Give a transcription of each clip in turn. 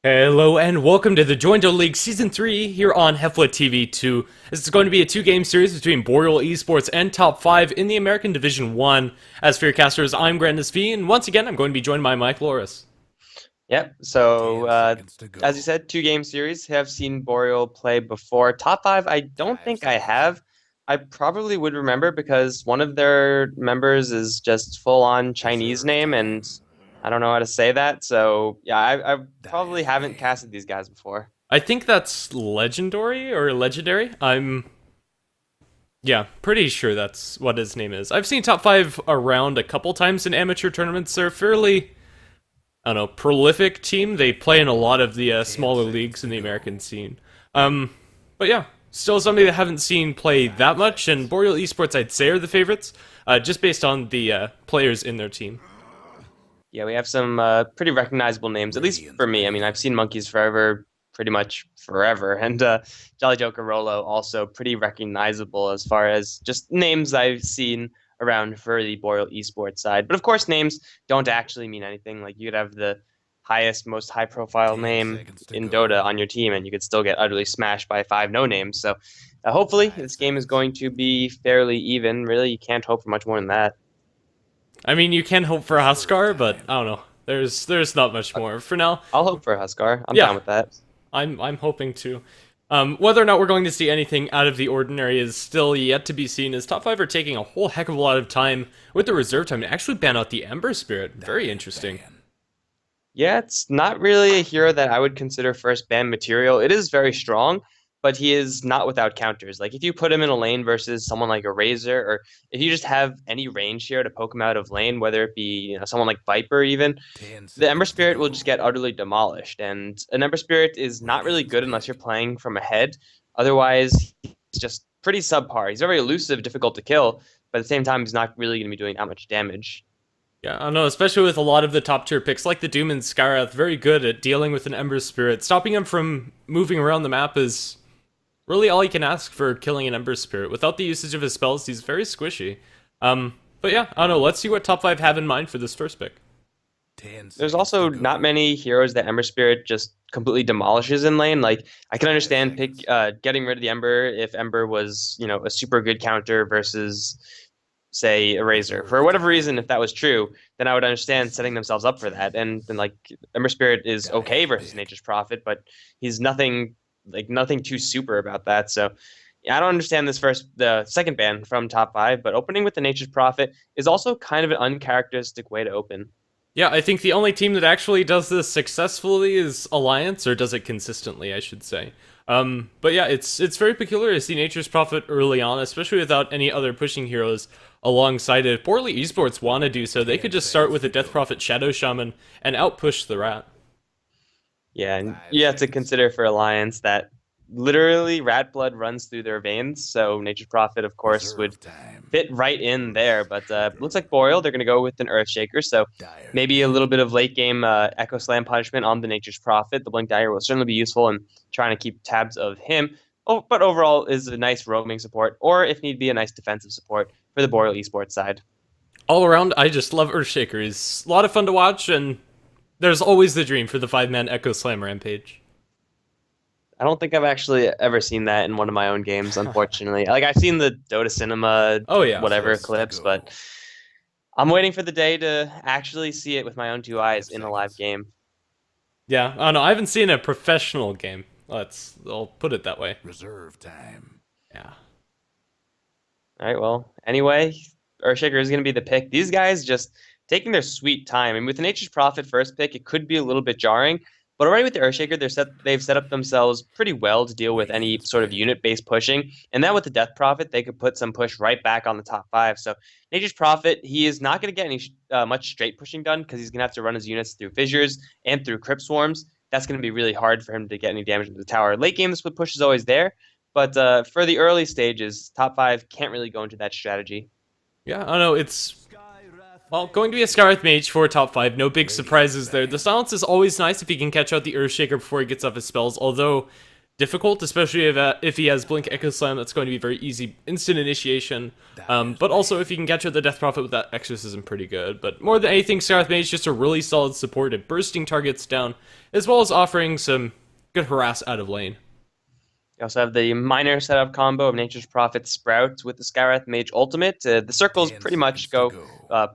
Hello and welcome to the Join Dota League Season 3 here on HeflaTV 2. This is going to be a two-game series between Boreal Esports and Top 5 in the American Division 1. As for your casters, I'm Grandis V, and once again, I'm going to be joined by Mike Loris. Yep. So, as you said, two-game series. Have seen Boreal play before. Top 5, I don't think I have. I probably would remember because one of their members is just full-on Chinese name, and I don't know how to say that. So, yeah, I probably haven't casted these guys before. I think that's legendary. Yeah, pretty sure that's what his name is. I've seen Top 5 around a couple times in amateur tournaments. They're fairly, I don't know, prolific team. They play in a lot of the smaller leagues in the American scene. But yeah, still somebody that I haven't seen play that much, and Boreal Esports I'd say are the favorites, just based on the players in their team. Yeah, we have some pretty recognizable names, at least for me. I mean, I've seen Monkeys Forever pretty much forever, and Jolly Joker Rolo also pretty recognizable as far as just names I've seen around for the Boreal esports side. But of course, names don't actually mean anything. Like you could have the highest, most high-profile name in Dota on your team, and you could still get utterly smashed by five no names. So hopefully, this game is going to be fairly even. Really, you can't hope for much more than that. I mean, you can hope for a Huskar, but I don't know. There's not much more for now. I'll hope for a Huskar. I'm down Yeah, with that. I'm hoping to. Whether or not we're going to see anything out of the ordinary is still yet to be seen, as Top 5 are taking a whole heck of a lot of time with the reserve time to actually ban out the Ember Spirit. Very interesting. Yeah, it's not really a hero that I would consider first ban material. It is very strong, but he is not without counters. Like if you put him in a lane versus someone like a Razor, or if you just have any range here to poke him out of lane, whether it be someone like Viper even, the Ember Spirit will just get utterly demolished. And an Ember Spirit is not really good unless you're playing from ahead. Otherwise, he's just pretty subpar. He's very elusive, difficult to kill, but at the same time, he's not really going to be doing that much damage. Yeah, I don't know, especially with a lot of the top tier picks like the Doom and Skyrath, very good at dealing with an Ember Spirit. Stopping him from moving around the map is really all you can ask for killing an Ember Spirit. Without the usage of his spells, he's very squishy. But yeah, I don't know, let's see what Top 5 have in mind for this first pick. There's also not many heroes that Ember Spirit just completely demolishes in lane. Like I can understand getting rid of the Ember if Ember was a super good counter versus say a Razor. For whatever reason, if that was true, then I would understand setting themselves up for that. And then like Ember Spirit is okay versus Nature's Prophet, but he's nothing too super about that. So yeah, I don't understand the second ban from Top 5, but opening with the Nature's Prophet is also kind of an uncharacteristic way to open. Yeah, I think the only team that actually does this successfully is Alliance, or does it consistently, I should say. But yeah, it's very peculiar to see Nature's Prophet early on, especially without any other pushing heroes alongside it. If Boreal Esports want to do so, they could just start with a Death Prophet Shadow Shaman and outpush the Rat. Yeah, and you have to consider for Alliance that literally rat blood runs through their veins, so Nature's Prophet, of course, would fit right in there. But looks like Boreal, they're going to go with an Earthshaker, so maybe a little bit of late game Echo Slam punishment on the Nature's Prophet. The Blink Dagger will certainly be useful in trying to keep tabs of him. Oh, but overall is a nice roaming support, or if need be, a nice defensive support for the Boreal esports side. All around, I just love Earthshaker. He's a lot of fun to watch, and there's always the dream for the 5-man Echo Slam Rampage. I don't think I've actually ever seen that in one of my own games, unfortunately. Like I've seen the Dota Cinema, Oh yeah, whatever clips, but I'm waiting for the day to actually see it with my own two eyes in a live game. yeah. I don't know. I haven't seen a professional game. I'll put it that way. Reserve time. Yeah. All right, well, anyway, Earthshaker is going to be the pick. These guys just taking their sweet time. And with the Nature's Prophet first pick, it could be a little bit jarring. But already with the Earthshaker, they've set up themselves pretty well to deal with any sort of unit-based pushing. And then with the Death Prophet, they could put some push right back on the top 5. So Nature's Prophet, he is not going to get any much straight pushing done because he's going to have to run his units through Fissures and through Crypt Swarms. That's going to be really hard for him to get any damage into the tower. Late game, the split push is always there. But for the early stages, Top 5 can't really go into that strategy. Yeah, I don't know. Well, going to be a Skyrath Mage for Top 5. No big surprises there. The silence is always nice if he can catch out the Earthshaker before he gets off his spells, although difficult, especially if he has Blink Echo Slam. That's going to be very easy, instant initiation. But also if you can catch out the Death Prophet with that Exorcism, pretty good. But more than anything, Scarlet Mage is just a really solid support at bursting targets down, as well as offering some good harass out of lane. You also have the minor setup combo of Nature's Prophet Sprout with the Skywrath Mage ultimate. The circles pretty much go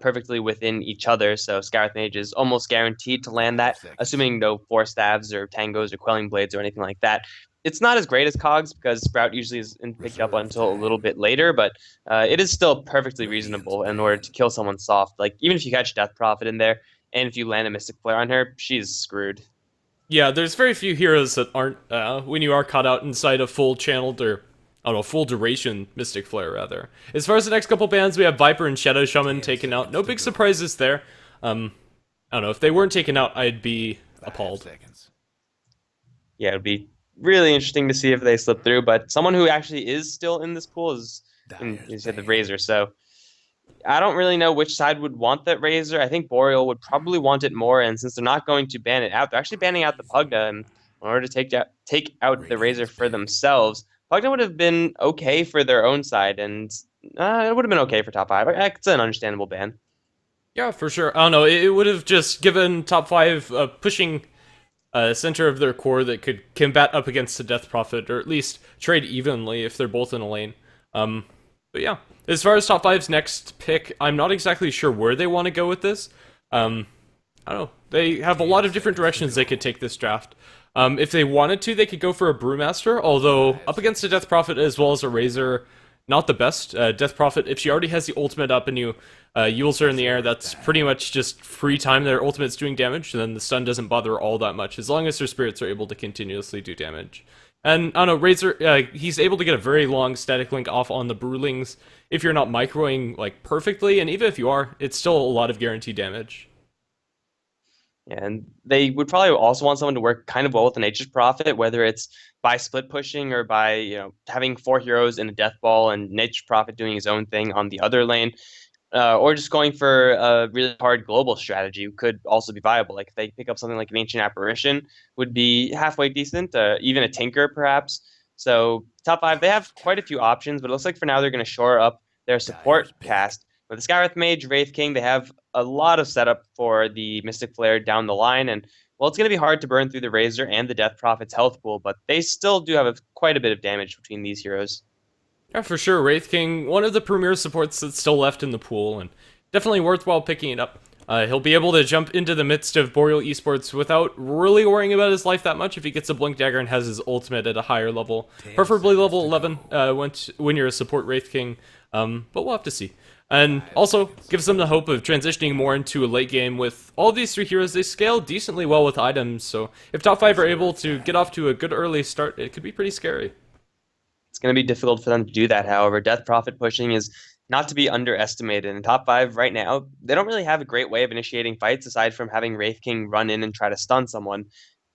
perfectly within each other, so Skywrath Mage is almost guaranteed to land that, assuming no Force Staves or Tangos or Quelling Blades or anything like that. It's not as great as Cogs because Sprout usually isn't picked up until a little bit later, but it is still perfectly reasonable in order to kill someone soft. Like, even if you catch Death Prophet in there, and if you land a Mystic Flare on her, she's screwed. Yeah, there's very few heroes that aren't, when you are caught out inside a full channeled or, I don't know, full duration Mystic Flare, rather. As far as the next couple bans, we have Viper and Shadow Shaman taken out. No big surprises there. I don't know, if they weren't taken out, I'd be appalled. Yeah, it'd be really interesting to see if they slip through, but someone who actually is still in this pool is, you said, the Razor, so I don't really know which side would want that Razor. I think Boreal would probably want it more, and since they're not going to ban it out, they're actually banning out the Pugna in order to take out the Razor for themselves. Pugna would have been okay for their own side, and it would have been okay for top 5. It's an understandable ban. Yeah, for sure. I don't know, it would have just given top 5 pushing center of their core that could combat up against the Death Prophet, or at least trade evenly if they're both in a lane. But yeah, as far as top 5's next pick, I'm not exactly sure where they want to go with this. I don't know. They have a lot of different directions they could take this draft. If they wanted to, they could go for a Brewmaster, although up against a Death Prophet as well as a Razor, not the best. Death Prophet, if she already has the ultimate up and you Yules her in the air, that's pretty much just free time their ultimate's doing damage, and then the stun doesn't bother her all that much, as long as her spirits are able to continuously do damage. And, I don't know, Razor, he's able to get a very long static link off on the Brewlings if you're not microing, like, perfectly, and even if you are, it's still a lot of guaranteed damage. Yeah, and they would probably also want someone to work kind of well with the Nature's Prophet, whether it's by split pushing or by, having 4 heroes in a Death Ball and Nature's Prophet doing his own thing on the other lane. Or just going for a really hard global strategy could also be viable. Like if they pick up something like an Ancient Apparition, would be halfway decent. Even a Tinker, perhaps. So top 5, they have quite a few options, but it looks like for now they're going to shore up their support cast. With the Skywrath Mage, Wraith King, they have a lot of setup for the Mystic Flare down the line, and well, it's going to be hard to burn through the Razor and the Death Prophet's health pool, but they still do have quite a bit of damage between these heroes. Yeah, for sure. Wraith King, one of the premier supports that's still left in the pool, and definitely worthwhile picking it up. He'll be able to jump into the midst of Boreal esports without really worrying about his life that much if he gets a Blink Dagger and has his ultimate at a higher level. Preferably level 11 when you're a support Wraith King, but we'll have to see. And also, gives them the hope of transitioning more into a late game with all of these 3 heroes. They scale decently well with items, so if top 5 are able to get off to a good early start, it could be pretty scary. It's going to be difficult for them to do that, however. Death Prophet pushing is not to be underestimated. In top 5 right now, they don't really have a great way of initiating fights aside from having Wraith King run in and try to stun someone.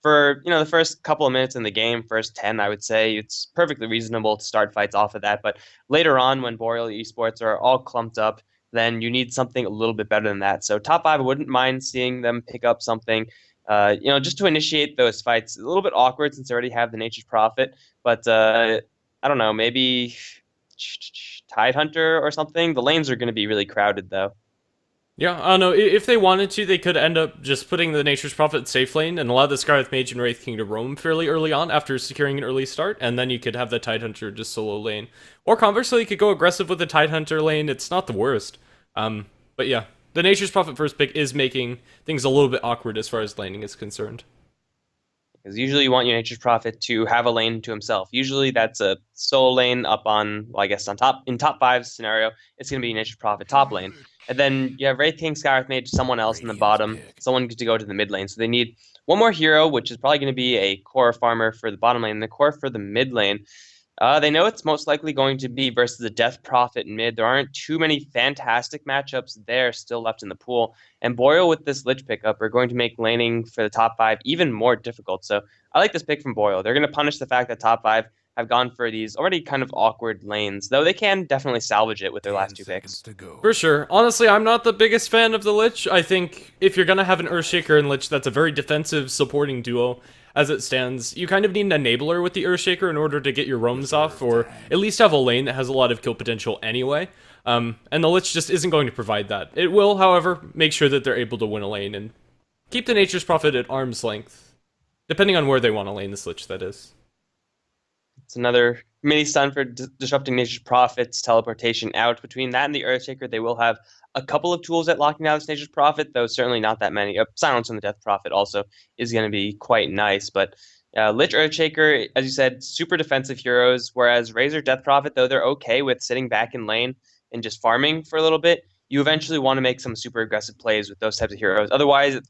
For, the first couple of minutes in the game, first 10, I would say, it's perfectly reasonable to start fights off of that. But later on, when Boreal esports are all clumped up, then you need something a little bit better than that. So top 5, I wouldn't mind seeing them pick up something, just to initiate those fights. A little bit awkward since they already have the Nature's Prophet, but I don't know, maybe Tidehunter or something. The lanes are going to be really crowded, though. Yeah, I don't know. If they wanted to, they could end up just putting the Nature's Prophet safe lane and allow the Scarlet Mage and Wraith King to roam fairly early on after securing an early start, and then you could have the Tidehunter just solo lane. Or conversely, you could go aggressive with the Tidehunter lane. It's not the worst. But yeah, the Nature's Prophet first pick is making things a little bit awkward as far as laning is concerned. Because usually you want your Nature's Prophet to have a lane to himself. Usually that's a solo lane up on, well, I guess on top, in top 5 scenario, it's going to be Nature's Prophet top lane. And then you have Wraith King, Skywrath Mage, someone else in the bottom, someone to go to the mid lane. So they need one more hero, which is probably going to be a core farmer for the bottom lane, and the core for the mid lane. They know it's most likely going to be versus the Death Prophet mid. There aren't too many fantastic matchups there still left in the pool. And Boreal with this Lich pickup are going to make laning for the top 5 even more difficult. So I like this pick from Boreal. They're going to punish the fact that top 5 have gone for these already kind of awkward lanes, though they can definitely salvage it with their last 2 picks. For sure. Honestly, I'm not the biggest fan of the Lich. I think if you're going to have an Earthshaker and Lich, that's a very defensive supporting duo. as it stands, you kind of need an enabler with the Earthshaker in order to get your roams off, or at least have a lane that has a lot of kill potential anyway. And the Lich just isn't going to provide that. It will, however, make sure that they're able to win a lane and keep the Nature's Prophet at arm's length. Depending on where they want to lane this Lich, that is. It's another mini stun for disrupting Nature's Prophet's teleportation out. Between that and the Earthshaker, they will have a couple of tools at locking down this Nature's Prophet, though certainly not that many. Silence on the Death Prophet also is going to be quite nice, but Lich Earthshaker, as you said, super defensive heroes, whereas Razor Death Prophet, though they're okay with sitting back in lane and just farming for a little bit, you eventually want to make some super aggressive plays with those types of heroes. Otherwise,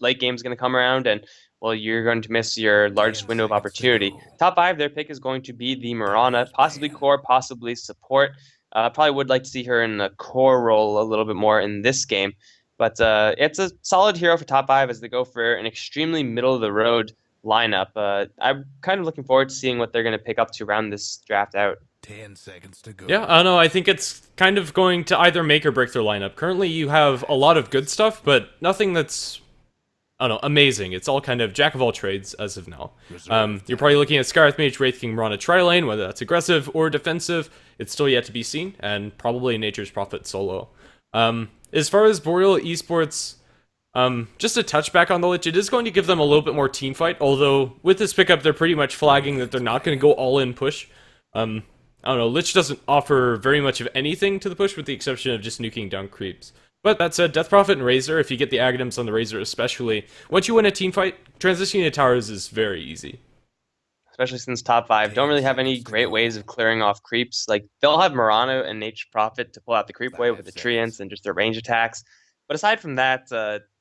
late game is going to come around and, well, you're going to miss your largest window of opportunity. Top 5, their pick is going to be the Mirana, possibly core, possibly support. Probably would like to see her in a core role a little bit more in this game. But it's a solid hero for top 5 as they go for an extremely middle-of-the-road lineup. I'm kind of looking forward to seeing what they're going to pick up to round this draft out. 10 seconds to go. Yeah, I don't know. I think it's kind of going to either make or break their lineup. Currently, you have a lot of good stuff, but nothing that's, I don't know, amazing. It's all kind of jack of all trades as of now. You're probably looking at Scarlet Mage, Wraith King, Mirana tri-lane, whether that's aggressive or defensive. It's still yet to be seen, and probably Nature's Prophet solo. As far as Boreal Esports, just a touchback on the Lich, it is going to give them a little bit more team fight, although with this pickup, they're pretty much flagging that they're not going to go all-in push. I don't know, Lich doesn't offer very much of anything to the push with the exception of just nuking down creeps. But that said, Death Prophet and Razor, if you get the Aghanims on the Razor especially, once you win a team fight, transitioning to towers is very easy. Especially since top 5 don't really have any great ways of clearing off creeps. Like, they'll have Mirana and Nature's Prophet to pull out the creep wave with the Treants and just their range attacks. But aside from that,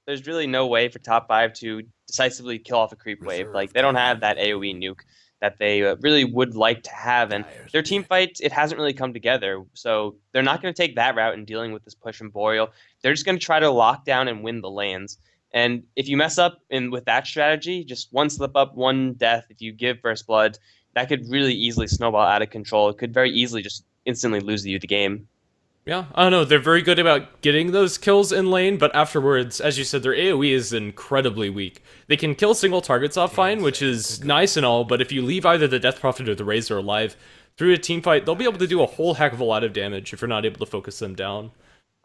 there's really no way for top 5 to decisively kill off a creep wave. Like, they don't have that AoE nuke that they really would like to have. And their team fight, it hasn't really come together. So they're not going to take that route in dealing with this push from Boreal. They're just going to try to lock down and win the lanes. And if you mess up with that strategy, just one slip up, one death, if you give first blood, that could really easily snowball out of control. It could very easily just instantly lose you the game. Yeah, I don't know, they're very good about getting those kills in lane, but afterwards, as you said, their AoE is incredibly weak. They can kill single targets off fine, which is nice and all, but if you leave either the Death Prophet or the Razor alive through a team fight, they'll be able to do a whole heck of a lot of damage if you're not able to focus them down.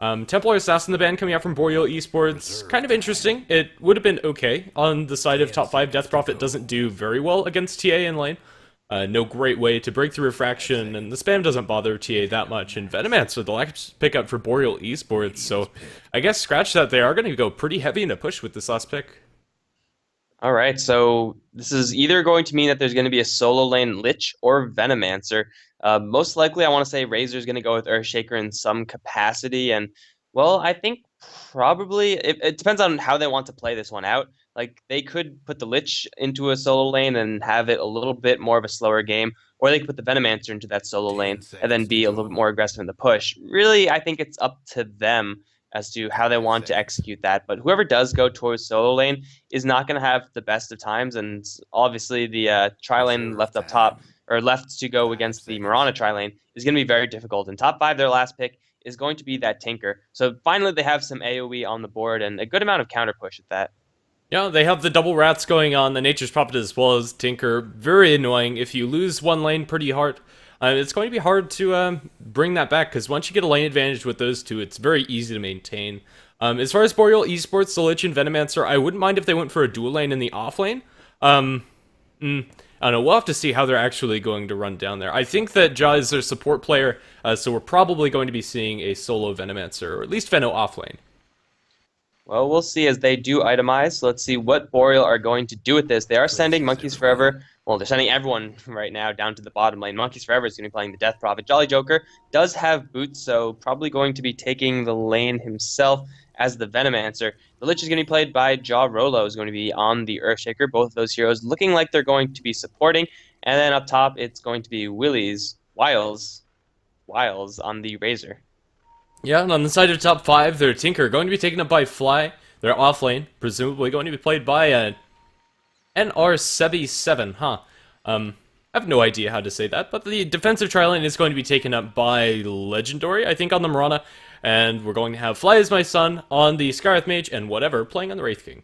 Templar Assassin, the ban coming out from Boreal Esports, kind of interesting. It would have been okay on the side of top 5. Death Prophet doesn't do very well against TA in lane. No great way to break through refraction, and the spam doesn't bother TA that much. And Venomancer, the last pickup for Boreal Esports, so I guess scratch that, they are going to go pretty heavy in a push with this last pick. All right, so this is either going to mean that there's going to be a solo lane Lich or Venomancer. Most likely, I want to say Razor's going to go with Earthshaker in some capacity, and, well, I think probably, it depends on how they want to play this one out. Like, they could put the Lich into a solo lane and have it a little bit more of a slower game, or they could put the Venomancer into that solo lane and then be a little bit more aggressive in the push. Really, I think it's up to them as to how they want to execute that. But whoever does go towards solo lane is not going to have the best of times, and obviously the tri-lane left up top, or left to go against the Mirana tri-lane, is going to be very difficult. And top 5, their last pick, is going to be that Tinker. So finally they have some AoE on the board and a good amount of counter push at that. Yeah, they have the double rats going on, the Nature's Prophet as well as Tinker. Very annoying. If you lose one lane pretty hard, it's going to be hard to bring that back, because once you get a lane advantage with those two, it's very easy to maintain. As far as Boreal Esports, the Lich and Venomancer, I wouldn't mind if they went for a dual lane in the off lane. I don't know, we'll have to see how they're actually going to run down there. I think that Ja is their support player, so we're probably going to be seeing a solo Venomancer, or at least Veno off lane. Well, we'll see as they do itemize. So let's see what Boreal are going to do with this. They are sending Monkeys Forever. Well, they're sending everyone right now down to the bottom lane. Monkeys Forever is going to be playing the Death Prophet. Jolly Joker does have boots, so probably going to be taking the lane himself as the Venomancer. The Lich is going to be played by Ja Rolo, is going to be on the Earthshaker. Both of those heroes looking like they're going to be supporting. And then up top, it's going to be Wiles on the Razor. Yeah, and on the side of top 5, their Tinker going to be taken up by Fly. Their off lane, presumably going to be played by NR77, huh? I have no idea how to say that, but the defensive tri-lane is going to be taken up by Legendary, I think, on the Mirana. And we're going to have Fly as my son on the Scarlet Mage and whatever playing on the Wraith King.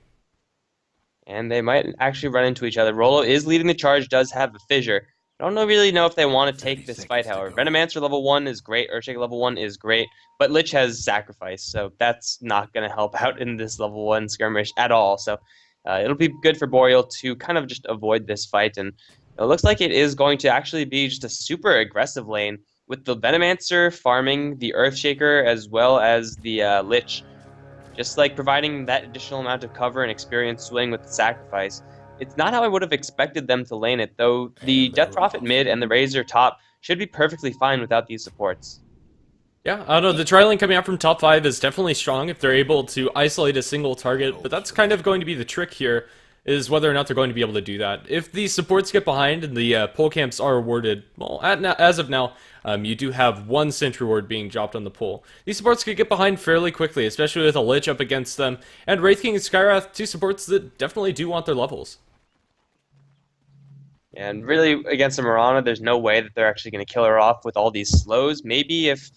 And they might actually run into each other. Rolo is leading the charge, does have a fissure. I don't really know if they want to take this fight, however. Venomancer level 1 is great, Earthshaker level 1 is great, but Lich has Sacrifice, so that's not going to help out in this level 1 skirmish at all. So it'll be good for Boreal to kind of just avoid this fight, and it looks like it is going to actually be just a super aggressive lane, with the Venomancer farming the Earthshaker as well as the Lich, just like providing that additional amount of cover and experience swing with the Sacrifice. It's not how I would have expected them to lane it, though the Death Prophet mid and the Razor top should be perfectly fine without these supports. Yeah, I don't know, the tri-lane coming out from top 5 is definitely strong if they're able to isolate a single target, but that's kind of going to be the trick here, is whether or not they're going to be able to do that. If the supports get behind and the pole camps are awarded, well, as of now, you do have one sentry ward being dropped on the pole. These supports could get behind fairly quickly, especially with a Lich up against them, and Wraith King and Skywrath, two supports that definitely do want their levels. And really, against the Mirana, there's no way that they're actually going to kill her off with all these slows. Maybe if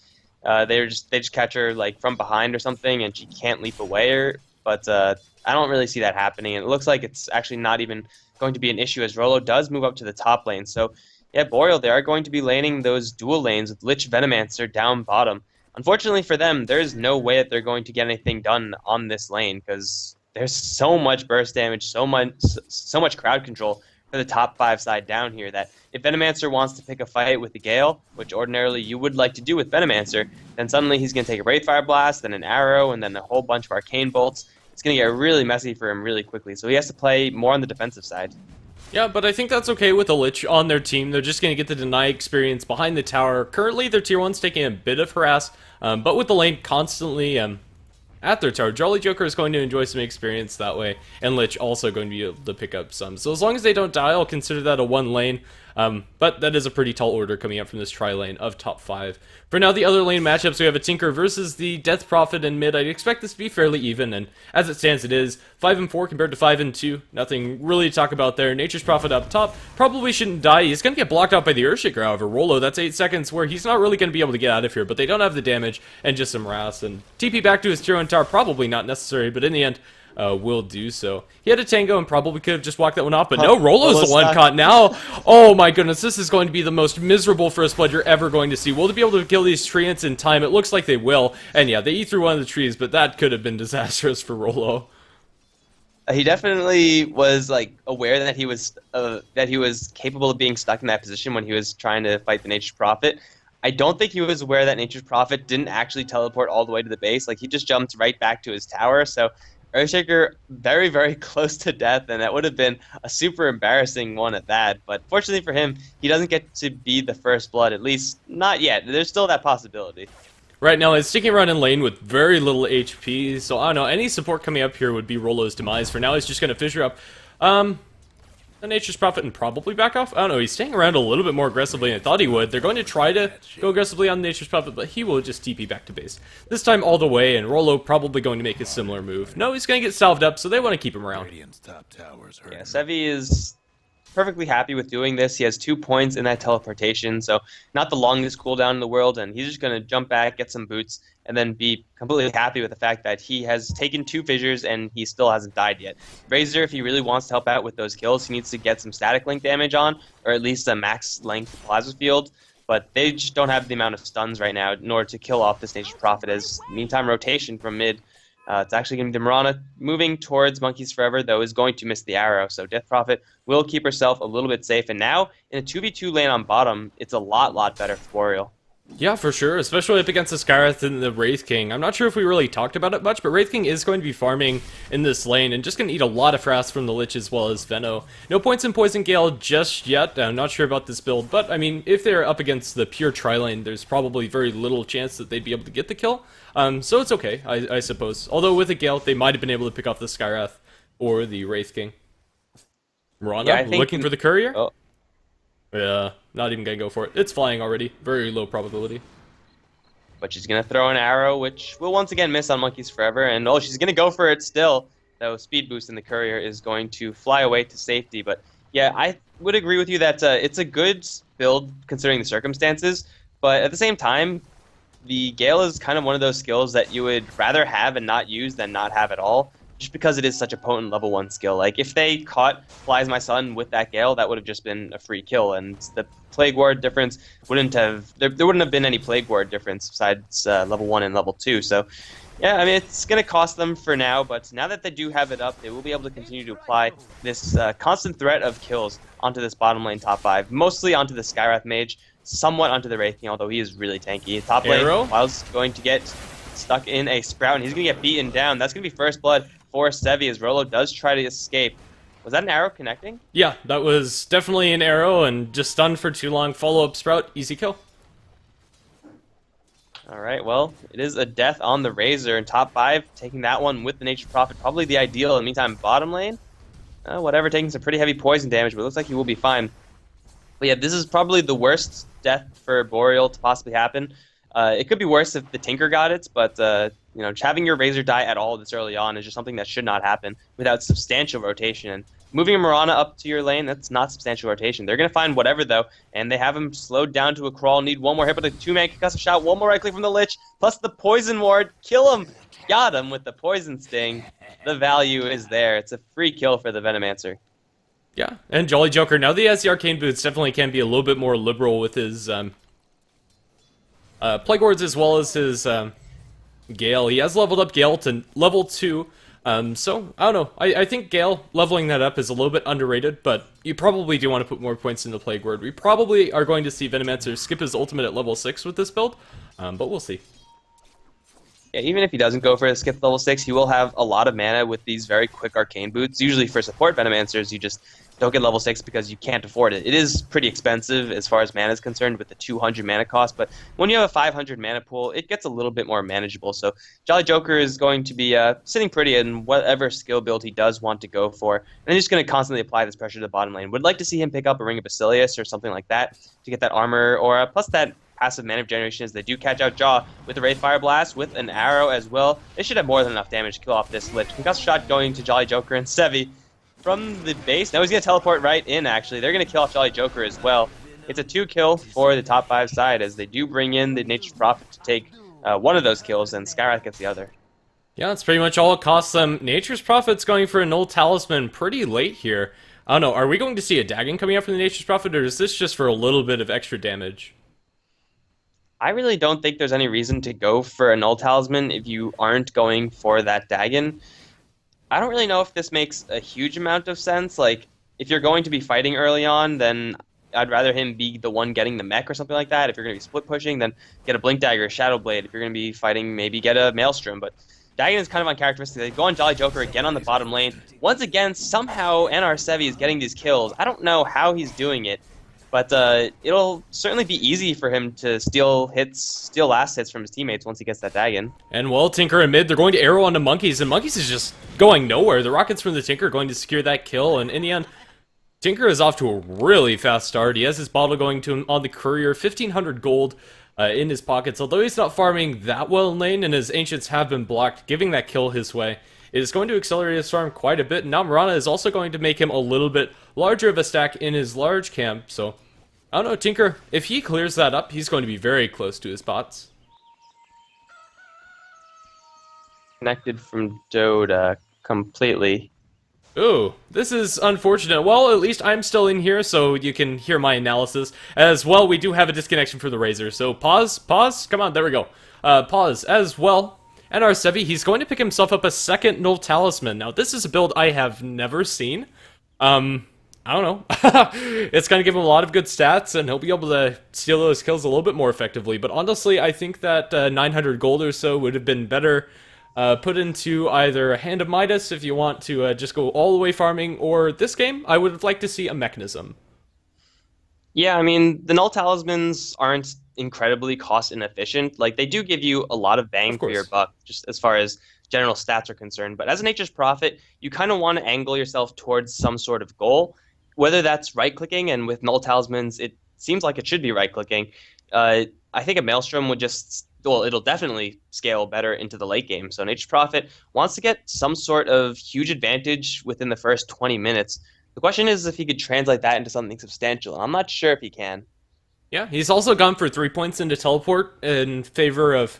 they just catch her like from behind or something, and she can't leap away. But I don't really see that happening. And it looks like it's actually not even going to be an issue as Rolo does move up to the top lane. So yeah, Boreal, they are going to be laning those dual lanes with Lich Venomancer down bottom. Unfortunately for them, there's no way that they're going to get anything done on this lane because there's so much burst damage, so much crowd control for the top 5 side down here that if Venomancer wants to pick a fight with the Gale, which ordinarily you would like to do with Venomancer, then suddenly he's going to take a Wraithfire Blast, then an arrow, and then a whole bunch of Arcane Bolts. It's going to get really messy for him really quickly, so he has to play more on the defensive side. Yeah, but I think that's okay with a Lich on their team. They're just going to get the deny experience behind the tower. Currently, their tier 1's taking a bit of harass, but with the lane constantly at their tower, Jolly Joker is going to enjoy some experience that way, and Lich also going to be able to pick up some. So as long as they don't die, I'll consider that a one lane, but that is a pretty tall order coming up from this tri-lane of top 5. For now, the other lane matchups, we have a Tinker versus the Death Prophet in mid. I'd expect this to be fairly even, and as it stands, it is 5 and 4 compared to 5 and 2. Nothing really to talk about there. Nature's Prophet up top probably shouldn't die. He's going to get blocked out by the Earthshaker, however. Rolo, that's 8 seconds where he's not really going to be able to get out of here, but they don't have the damage and just some wrath. And TP back to his tier 1 tower, probably not necessary, but in the end, will do so. He had a tango and probably could have just walked that one off, but no, Rolo's the one caught now. Oh my goodness, this is going to be the most miserable first blood you're ever going to see. Will they be able to kill these treants in time? It looks like they will, and yeah, they eat through one of the trees, but that could have been disastrous for Rolo. He definitely was like aware that he was capable of being stuck in that position when he was trying to fight the Nature's Prophet. I don't think he was aware that Nature's Prophet didn't actually teleport all the way to the base. Like, he just jumped right back to his tower, so Earthshaker very, very close to death, and that would have been a super embarrassing one at that. But fortunately for him, he doesn't get to be the first blood, at least not yet. There's still that possibility. Right now, it's sticking around in lane with very little HP, so I don't know, any support coming up here would be Rolo's demise. For now, he's just going to fissure up the Nature's Prophet and probably back off. I don't know, he's staying around a little bit more aggressively than I thought he would. They're going to try to go aggressively on the Nature's Prophet, but he will just TP back to base. This time all the way, and Rolo probably going to make a similar move. No, he's going to get salved up, so they want to keep him around. Yeah, Sevi is perfectly happy with doing this. He has 2 points in that teleportation, so not the longest cooldown in the world, and he's just going to jump back, get some boots, and then be completely happy with the fact that he has taken 2 fissures and he still hasn't died yet. Razor, if he really wants to help out with those kills, he needs to get some static link damage on, or at least a max length plasma field, but they just don't have the amount of stuns right now in order to kill off this Nature's Prophet. As meantime, rotation from mid, it's actually going to be Mirana moving towards Monkeys Forever, though is going to miss the arrow, so Death Prophet will keep herself a little bit safe, and now in a 2v2 lane on bottom, it's a lot better for Boreal. Yeah, for sure, especially up against the Skywrath and the Wraith King. I'm not sure if we really talked about it much, but Wraith King is going to be farming in this lane and just going to eat a lot of frass from the Lich as well as Veno. No points in Poison Gale just yet. I'm not sure about this build, but I mean, if they're up against the pure tri-lane, there's probably very little chance that they'd be able to get the kill. So it's okay, I suppose. Although with a Gale, they might have been able to pick off the Skywrath or the Wraith King. Mirana, yeah, looking for the courier? Oh. Yeah, not even gonna go for it. It's flying already. Very low probability. But she's gonna throw an arrow, which will once again miss on Monkeys Forever, and oh, she's gonna go for it still. Though speed boost in the courier is going to fly away to safety. But yeah, I would agree with you that it's a good build considering the circumstances. But at the same time, the Gale is kind of one of those skills that you would rather have and not use than not have at all. just because it is such a potent level 1 skill. Like, if they caught Flies My Son with that Gale, that would have just been a free kill, and the Plague Ward difference wouldn't have... There wouldn't have been any Plague Ward difference besides level 1 and level 2, so... Yeah, I mean, it's going to cost them for now, but now that they do have it up, they will be able to continue to apply this constant threat of kills onto this bottom lane top 5, mostly onto the Skywrath Mage, somewhat onto the Wraith King, although he is really tanky. Top lane, Wild's going to get stuck in a Sprout, and he's going to get beaten down. That's going to be first blood for Sevi as Rolo does try to escape. Was that an arrow connecting? Yeah, that was definitely an arrow, and just stunned for too long. Follow-up Sprout, easy kill. Alright, well, it is a death on the Razor, and top 5 taking that one with the Nature's Prophet. Probably the ideal. In the meantime, bottom lane, whatever, taking some pretty heavy poison damage, but it looks like he will be fine. But yeah, this is probably the worst death for Boreal to possibly happen. It could be worse if the Tinker got it, but you know, having your Razor die at all this early on is just something that should not happen without substantial rotation. And moving a Mirana up to your lane, that's not substantial rotation. They're going to find whatever, though, and they have him slowed down to a crawl. Need one more hit, but a 2-man concussive shot, one more right click from the Lich, plus the Poison Ward. Kill him! Got him with the Poison Sting. The value is there. It's a free kill for the Venomancer. Yeah, and Jolly Joker, now that he has the Arcane Boots, definitely can be a little bit more liberal with his Plague Wards as well as his Gale. He has leveled up Gale to level 2. So, I don't know. I think Gale leveling that up is a little bit underrated, but you probably do want to put more points in the Plague Ward. We probably are going to see Venomancer skip his ultimate at level 6 with this build, but we'll see. Yeah, even if he doesn't go for a skip level 6, he will have a lot of mana with these very quick Arcane Boots. Usually for support Venomancers, you just don't get level 6 because you can't afford it. It is pretty expensive as far as mana is concerned with the 200 mana cost, but when you have a 500 mana pool, it gets a little bit more manageable. So Jolly Joker is going to be sitting pretty in whatever skill build he does want to go for, and he's just going to constantly apply this pressure to the bottom lane. Would like to see him pick up a Ring of Basilius or something like that to get that armor, or plus that passive mana generation as they do catch out Jaw with the Wraith Fire Blast, with an arrow as well. They should have more than enough damage to kill off this Lich. Concussive shot going to Jolly Joker and Sevi from the base. Now he's going to teleport right in, actually. They're going to kill off Jolly Joker as well. It's a 2-kill for the top 5 side as they do bring in the Nature's Prophet to take one of those kills, and Skywrath gets the other. Yeah, that's pretty much all it costs them. Nature's Prophet's going for a Null Talisman pretty late here. I don't know, are we going to see a Dagon coming up from the Nature's Prophet, or is this just for a little bit of extra damage? I really don't think there's any reason to go for a Null Talisman if you aren't going for that Dagon. I don't really know if this makes a huge amount of sense. Like, if you're going to be fighting early on, then I'd rather him be the one getting the mech or something like that. If you're going to be split pushing, then get a Blink Dagger, Shadow Blade. If you're going to be fighting, maybe get a Maelstrom. But Dagon is kind of uncharacteristic. They go on Jolly Joker again on the bottom lane. Once again, somehow NR Sevi is getting these kills. I don't know how he's doing it, but it'll certainly be easy for him to steal last hits from his teammates once he gets that Dagon. And well, Tinker and mid, they're going to arrow onto Monkeys, and Monkeys is just going nowhere. The rockets from the Tinker are going to secure that kill, and in the end, Tinker is off to a really fast start. He has his bottle going to him on the courier, 1,500 gold in his pockets. Although he's not farming that well in lane, and his Ancients have been blocked, giving that kill his way. It is going to accelerate his farm quite a bit, and now Mirana is also going to make him a little bit larger of a stack in his large camp, so I don't know, Tinker, if he clears that up, he's going to be very close to his bots. Connected from Dota completely. Ooh, this is unfortunate. Well, at least I'm still in here, so you can hear my analysis. As well, we do have a disconnection for the Razor, so pause, come on, there we go. Pause, as well. And our Sevi, he's going to pick himself up a second Null Talisman. Now, this is a build I have never seen. I don't know. It's going to give him a lot of good stats, and he'll be able to steal those kills a little bit more effectively. But honestly, I think that 900 gold or so would have been better put into either a Hand of Midas if you want to just go all the way farming, or this game, I would have liked to see a mechanism. Yeah, I mean, the Null Talismans aren't incredibly cost inefficient. Like, they do give you a lot of bang for your buck, just as far as general stats are concerned. But as a Nature's Prophet, you kind of want to angle yourself towards some sort of goal, whether that's right-clicking, and with Null Talismans, it seems like it should be right-clicking. I think a Maelstrom would just, well, it'll definitely scale better into the late game. So Nature's Prophet wants to get some sort of huge advantage within the first 20 minutes. The question is if he could translate that into something substantial, and I'm not sure if he can. Yeah, he's also gone for 3 points into teleport in favor of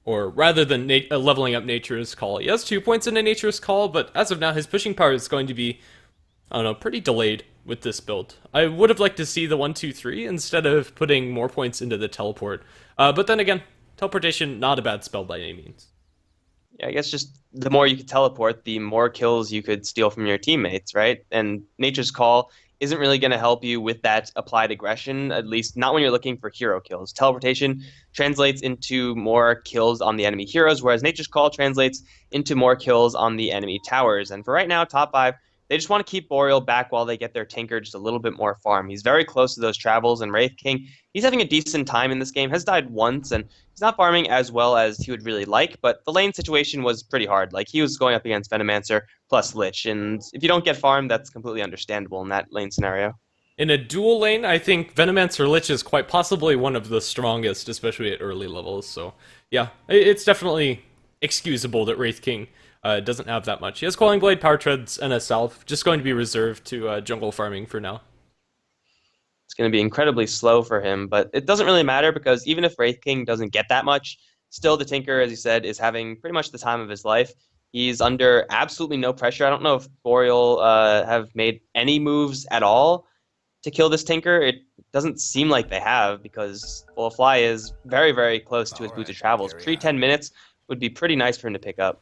or rather than leveling up Nature's Call. He has 2 points into Nature's Call, but as of now, his pushing power is going to be, I don't know, pretty delayed with this build. I would have liked to see the 1-2-3 instead of putting more points into the teleport. But then again, teleportation, not a bad spell by any means. Yeah, I guess just the more you could teleport, the more kills you could steal from your teammates, right? And Nature's Call isn't really going to help you with that applied aggression, at least not when you're looking for hero kills. Teleportation translates into more kills on the enemy heroes, whereas Nature's Call translates into more kills on the enemy towers. And for right now, top 5, they just want to keep Boreal back while they get their Tinker just a little bit more farm. He's very close to those travels, and Wraith King, he's having a decent time in this game, has died once, and he's not farming as well as he would really like, but the lane situation was pretty hard. Like, he was going up against Venomancer plus Lich, and if you don't get farmed, that's completely understandable in that lane scenario. In a dual lane, I think Venomancer Lich is quite possibly one of the strongest, especially at early levels, so yeah, it's definitely excusable that Wraith King doesn't have that much. He has Quelling Blade, Power Treads, and a Salve, just going to be reserved to jungle farming for now. It's going to be incredibly slow for him, but it doesn't really matter because even if Wraith King doesn't get that much, still the Tinker, as you said, is having pretty much the time of his life. He's under absolutely no pressure. I don't know if Boreal have made any moves at all to kill this Tinker. It doesn't seem like they have because Fly is very, very close to his Boots of Travels. Pre-10 minutes would be pretty nice for him to pick up.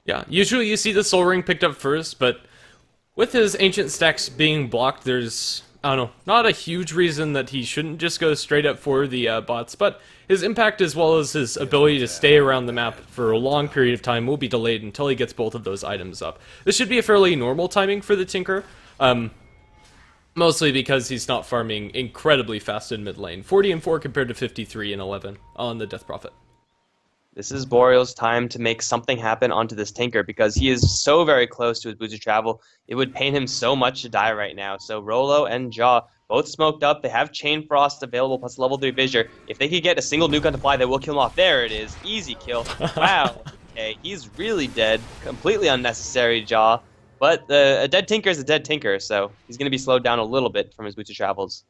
Yeah, usually you see the Soul Ring picked up first, but with his Ancient stacks being blocked, there's, I don't know, not a huge reason that he shouldn't just go straight up for the bots, but his impact as well as his ability to stay around the map for a long period of time will be delayed until he gets both of those items up. This should be a fairly normal timing for the Tinker, mostly because he's not farming incredibly fast in mid lane. 40 and 4 compared to 53 and 11 on the Death Prophet. This is Boreal's time to make something happen onto this Tinker because he is so very close to his Boots of Travel. It would pain him so much to die right now. So Rolo and Jaw both smoked up. They have Chain Frost available plus level 3 Visor. If they could get a single nuke on the fly, they will kill him off. There it is. Easy kill. Wow. Okay, he's really dead. Completely unnecessary, Jaw. But a dead Tinker is a dead Tinker, so he's going to be slowed down a little bit from his Boots of Travels.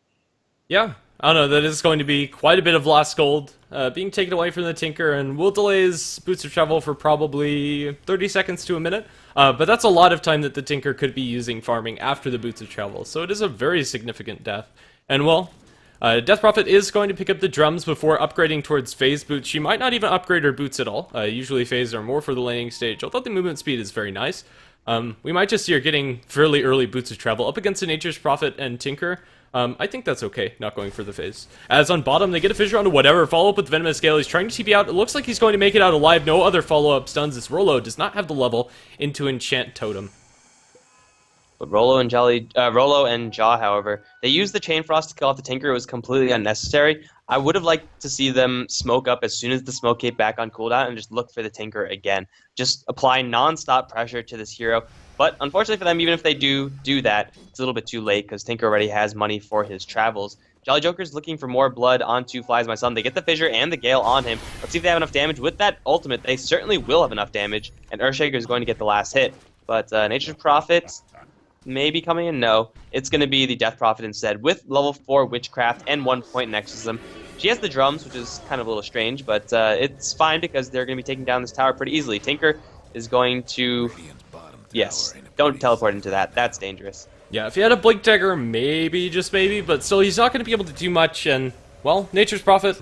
Yeah, I don't know, that is going to be quite a bit of lost gold being taken away from the Tinker, and will delay his Boots of Travel for probably 30 seconds to a minute. But that's a lot of time that the Tinker could be using farming after the Boots of Travel, so it is a very significant death. And well, Death Prophet is going to pick up the drums before upgrading towards Phase Boots. She might not even upgrade her boots at all. Usually Phase are more for the laning stage, although the movement speed is very nice. We might just see her getting fairly early Boots of Travel up against the Nature's Prophet and Tinker. I think that's okay, not going for the phase. As on bottom, they get a fissure onto whatever, follow up with Venomous Gale. He's trying to TP out. It looks like he's going to make it out alive. No other follow-up stuns as Rolo does not have the level into Enchant Totem. But Rolo and Jaw, however, they used the Chain Frost to kill off the Tinker. It was completely unnecessary. I would have liked to see them smoke up as soon as the smoke came back on cooldown and just look for the Tinker again. Just apply non-stop pressure to this hero. But unfortunately for them, even if they do that, it's a little bit too late because Tinker already has money for his travels. Jolly Joker's looking for more blood onto Flies My Son. They get the Fissure and the Gale on him. Let's see if they have enough damage. With that ultimate, they certainly will have enough damage, and Earthshaker is going to get the last hit. But Nature's Prophet may be coming in. No, it's going to be the Death Prophet instead, with level 4 Witchcraft and 1 point in Exorcism. She has the drums, which is kind of a little strange, but it's fine because they're going to be taking down this tower pretty easily. Tinker is going to... Yes, don't teleport into that. That's dangerous. Yeah, if he had a Blink Dagger, maybe, just maybe, but still, he's not going to be able to do much, and, well, Nature's Prophet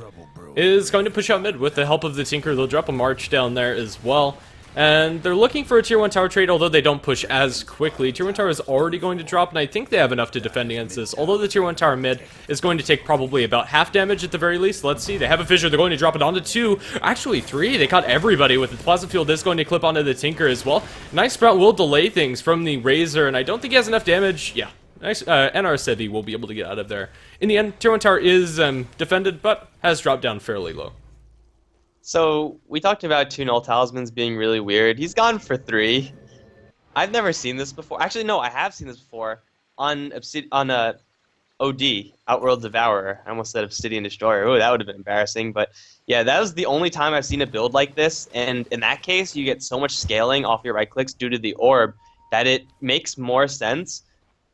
is going to push out mid with the help of the Tinker. They'll drop a March down there as well. And they're looking for a Tier 1 tower trade, although they don't push as quickly. Tier 1 tower is already going to drop, and I think they have enough to defend against this. Although the Tier 1 tower mid is going to take probably about half damage at the very least. Let's see, they have a Fissure, they're going to drop it onto 2. Actually 3, they caught everybody with it. The Plasma Field is going to clip onto the Tinker as well. Nice Sprout will delay things from the Razor, and I don't think he has enough damage. Yeah, nice, NR Sevi will be able to get out of there. In the end, Tier 1 tower is defended, but has dropped down fairly low. So, we talked about 2 Null Talismans being really weird. He's gone for 3. I've never seen this before. Actually, no, I have seen this before on OD, Outworld Devourer. I almost said Obsidian Destroyer. Oh, that would have been embarrassing. But yeah, that was the only time I've seen a build like this. And in that case, you get so much scaling off your right clicks due to the orb that it makes more sense.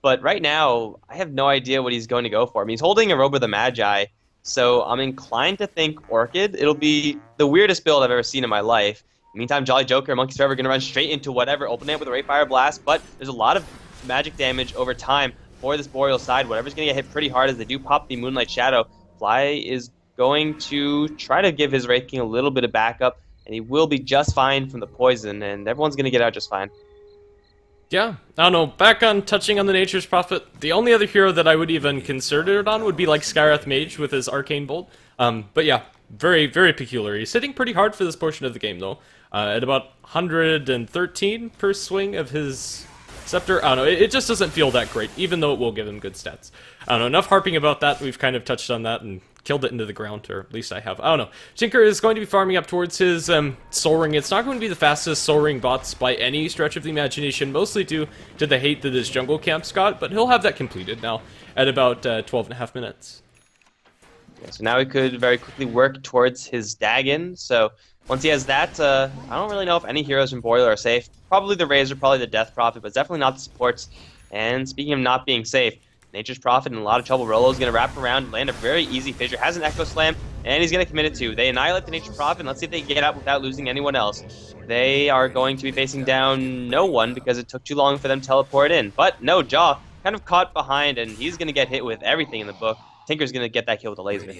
But right now, I have no idea what he's going to go for. I mean, he's holding a Robe of the Magi. So I'm inclined to think Orchid. It'll be the weirdest build I've ever seen in my life. Meantime, Jolly Joker and Monkey's Forever are going to run straight into whatever, opening up with a Ray Fire Blast, but there's a lot of magic damage over time for this Boreal side. Whatever's going to get hit pretty hard as they do pop the Moonlight Shadow. Fly is going to try to give his Wraith King a little bit of backup, and he will be just fine from the poison, and everyone's going to get out just fine. Yeah, I don't know, back on touching on the Nature's Prophet, the only other hero that I would even consider it on would be like Skywrath Mage with his Arcane Bolt. But yeah, very, very peculiar. He's hitting pretty hard for this portion of the game, though. At about 113 per swing of his Scepter. I don't know, it just doesn't feel that great, even though it will give him good stats. I don't know, enough harping about that, we've kind of touched on that and killed it into the ground, or at least I have. I don't know. Tinker is going to be farming up towards his Soul Ring. It's not going to be the fastest Soul Ring bots by any stretch of the imagination, mostly due to the hate that his jungle camp's got, but he'll have that completed now at about 12.5 minutes. Yeah, so now he could very quickly work towards his Dagon. So once he has that, I don't really know if any heroes from Boreal are safe. Probably the Razor, probably the Death Prophet, but definitely not the supports. And speaking of not being safe, Nature's Prophet in a lot of trouble. Rolo's going to wrap around, land a very easy fissure, has an Echo Slam, and he's going to commit it to. They annihilate the Nature's Prophet, and let's see if they get out without losing anyone else. They are going to be facing down no one because it took too long for them to teleport in. But no, Jaw kind of caught behind, and he's going to get hit with everything in the book. Tinker's going to get that kill with a laser.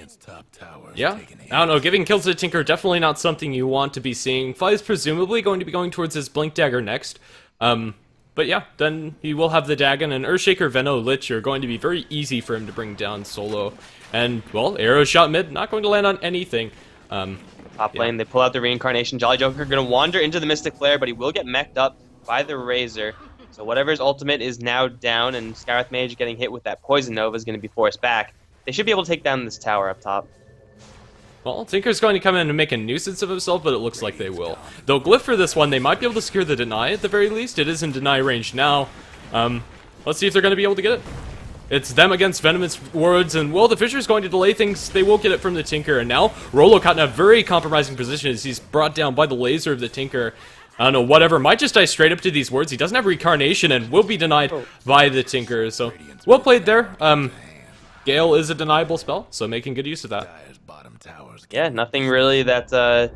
Yeah, I don't know, giving kills to Tinker, definitely not something you want to be seeing. Fly is presumably going to be going towards his Blink Dagger next. But yeah, then he will have the Dagon, and Earthshaker, Venno, Lich are going to be very easy for him to bring down solo. And, well, arrow shot mid, not going to land on anything. Top lane, they pull out the Reincarnation. Jolly Joker going to wander into the Mystic Flare, but he will get mech'd up by the Razor. So whatever his ultimate is now down, and Skywrath Mage getting hit with that Poison Nova is going to be forced back. They should be able to take down this tower up top. Well, Tinker's going to come in and make a nuisance of himself, but it looks like they will. Though Glyph for this one, they might be able to secure the deny at the very least. It is in deny range now. Let's see if they're going to be able to get it. It's them against Venomous Words, and well, the Fisher's going to delay things. They will get it from the Tinker, and now Rolo caught in a very compromising position as he's brought down by the laser of the Tinker. I don't know, whatever, might just die straight up to these words. He doesn't have Reincarnation and will be denied by the Tinker, so well played there. Gale is a deniable spell, so making good use of that. Yeah, nothing really that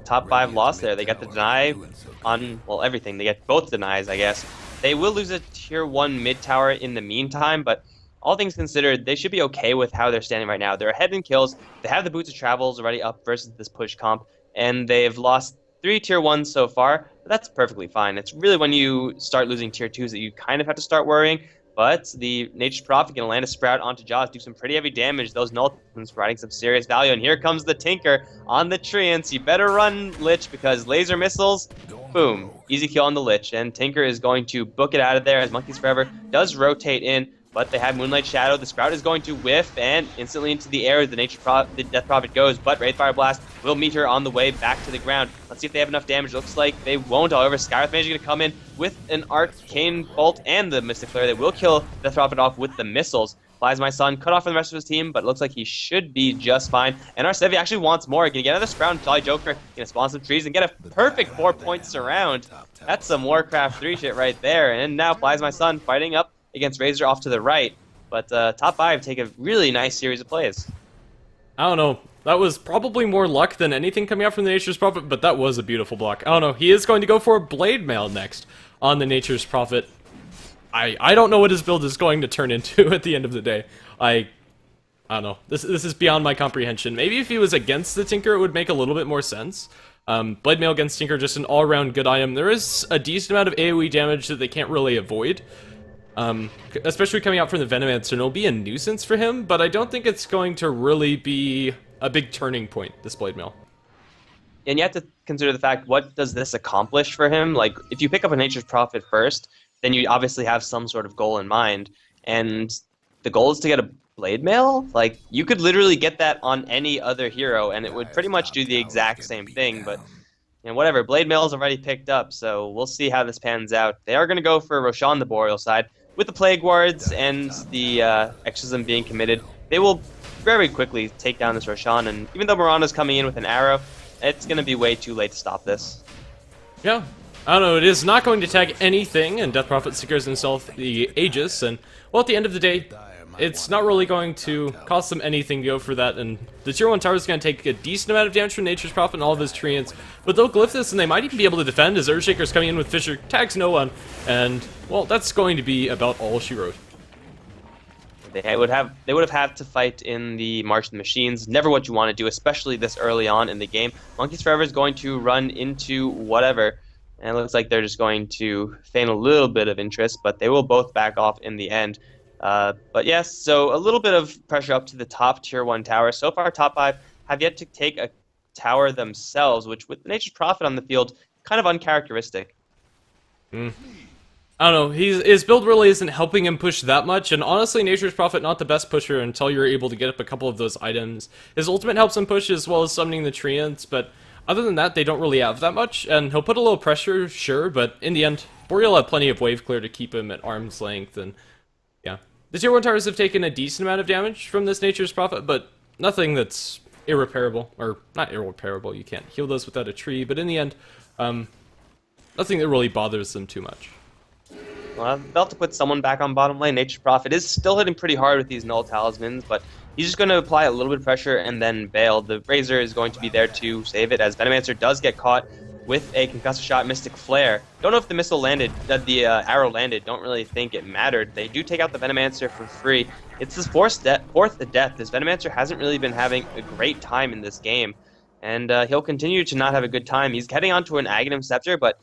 top 5 lost there. They got the deny on, well, everything. They get both denies, I guess. They will lose a tier 1 mid tower in the meantime, but all things considered, they should be okay with how they're standing right now. They're ahead in kills. They have the Boots of Travels already up versus this push comp, and they've lost 3 tier 1s so far, but that's perfectly fine. It's really when you start losing tier 2s that you kind of have to start worrying. But the Nature's Prophet going to land a Sprout onto Jaws, do some pretty heavy damage. Those Null's providing some serious value. And here comes the Tinker on the Treants. You better run, Lich, because laser missiles, boom, easy kill on the Lich. And Tinker is going to book it out of there as Monkey's Forever does rotate in. But they have Moonlight Shadow. The Sprout is going to whiff and instantly into the air. The the Death Prophet goes, but Wraith Fire Blast will meet her on the way back to the ground. Let's see if they have enough damage. Looks like they won't. However, Skywrath Mage is going to come in with an Arcane Bolt and the Mystic Flare. They will kill Death Prophet off with the missiles. Flies My Son cut off from the rest of his team, but it looks like he should be just fine. And our Sevi actually wants more. Gonna get another Sprout. Jolly Joker gonna spawn some trees and get a perfect 4-point surround. That's some Warcraft 3 shit right there. And now Flies My Son fighting up against Razor off to the right. But top 5 take a really nice series of plays. I don't know. That was probably more luck than anything coming out from the Nature's Prophet, but that was a beautiful block. I don't know. He is going to go for a Blade Mail next on the Nature's Prophet. I don't know what his build is going to turn into at the end of the day. I don't know. This is beyond my comprehension. Maybe if he was against the Tinker, it would make a little bit more sense. Blade Mail against Tinker, just an all-around good item. There is a decent amount of AoE damage that they can't really avoid. Especially coming out from the Venomancer, and it'll be a nuisance for him, but I don't think it's going to really be a big turning point, this Blade Mail. And you have to consider the fact, what does this accomplish for him? Like, if you pick up a Nature's Prophet first, then you obviously have some sort of goal in mind, and the goal is to get a Blade Mail? Like, you could literally get that on any other hero, and it would pretty much do the exact same thing, but and whatever, Blade Mail is already picked up, so we'll see how this pans out. They are going to go for Roshan, the Boreal side. With the Plague Wards and the Exorcism being committed, they will very quickly take down this Roshan, and even though Mirana's coming in with an arrow, it's going to be way too late to stop this. Yeah, I don't know, it is not going to tag anything, and Death Prophet secures himself the Aegis, and, well, at the end of the day, it's not really going to cost them anything to go for that, and the tier 1 tower is going to take a decent amount of damage from Nature's Prophet and all of his treants, but they'll glyph this and they might even be able to defend as Earthshaker's coming in with Fissure, tags no one, and, well, that's going to be about all she wrote. They would have had to fight in the March of the Machines. Never what you want to do, especially this early on in the game. Monkeys Forever is going to run into whatever, and it looks like they're just going to feign a little bit of interest, but they will both back off in the end. But yes, so a little bit of pressure up to the top tier 1 tower. So far, top 5 have yet to take a tower themselves, which with Nature's Prophet on the field, kind of uncharacteristic. I don't know, his build really isn't helping him push that much, and honestly, Nature's Prophet not the best pusher until you're able to get up a couple of those items. His ultimate helps him push as well as summoning the treants, but other than that, they don't really have that much, and he'll put a little pressure, sure, but in the end, Boreal had plenty of wave clear to keep him at arm's length, and yeah. The tier 1 towers have taken a decent amount of damage from this Nature's Prophet, but nothing that's irreparable, or not irreparable, you can't heal those without a tree, but in the end, nothing that really bothers them too much. Well, they'll have to put someone back on bottom lane. Nature's Prophet is still hitting pretty hard with these null talismans, but he's just going to apply a little bit of pressure and then bail. The Razor is going to be there to save it, as Venomancer does get caught with a concussive shot, Mystic Flare. Don't know if the missile landed, the arrow landed. Don't really think it mattered. They do take out the Venomancer for free. It's his fourth death. This Venomancer hasn't really been having a great time in this game, and he'll continue to not have a good time. He's heading onto an Aghanim Scepter, but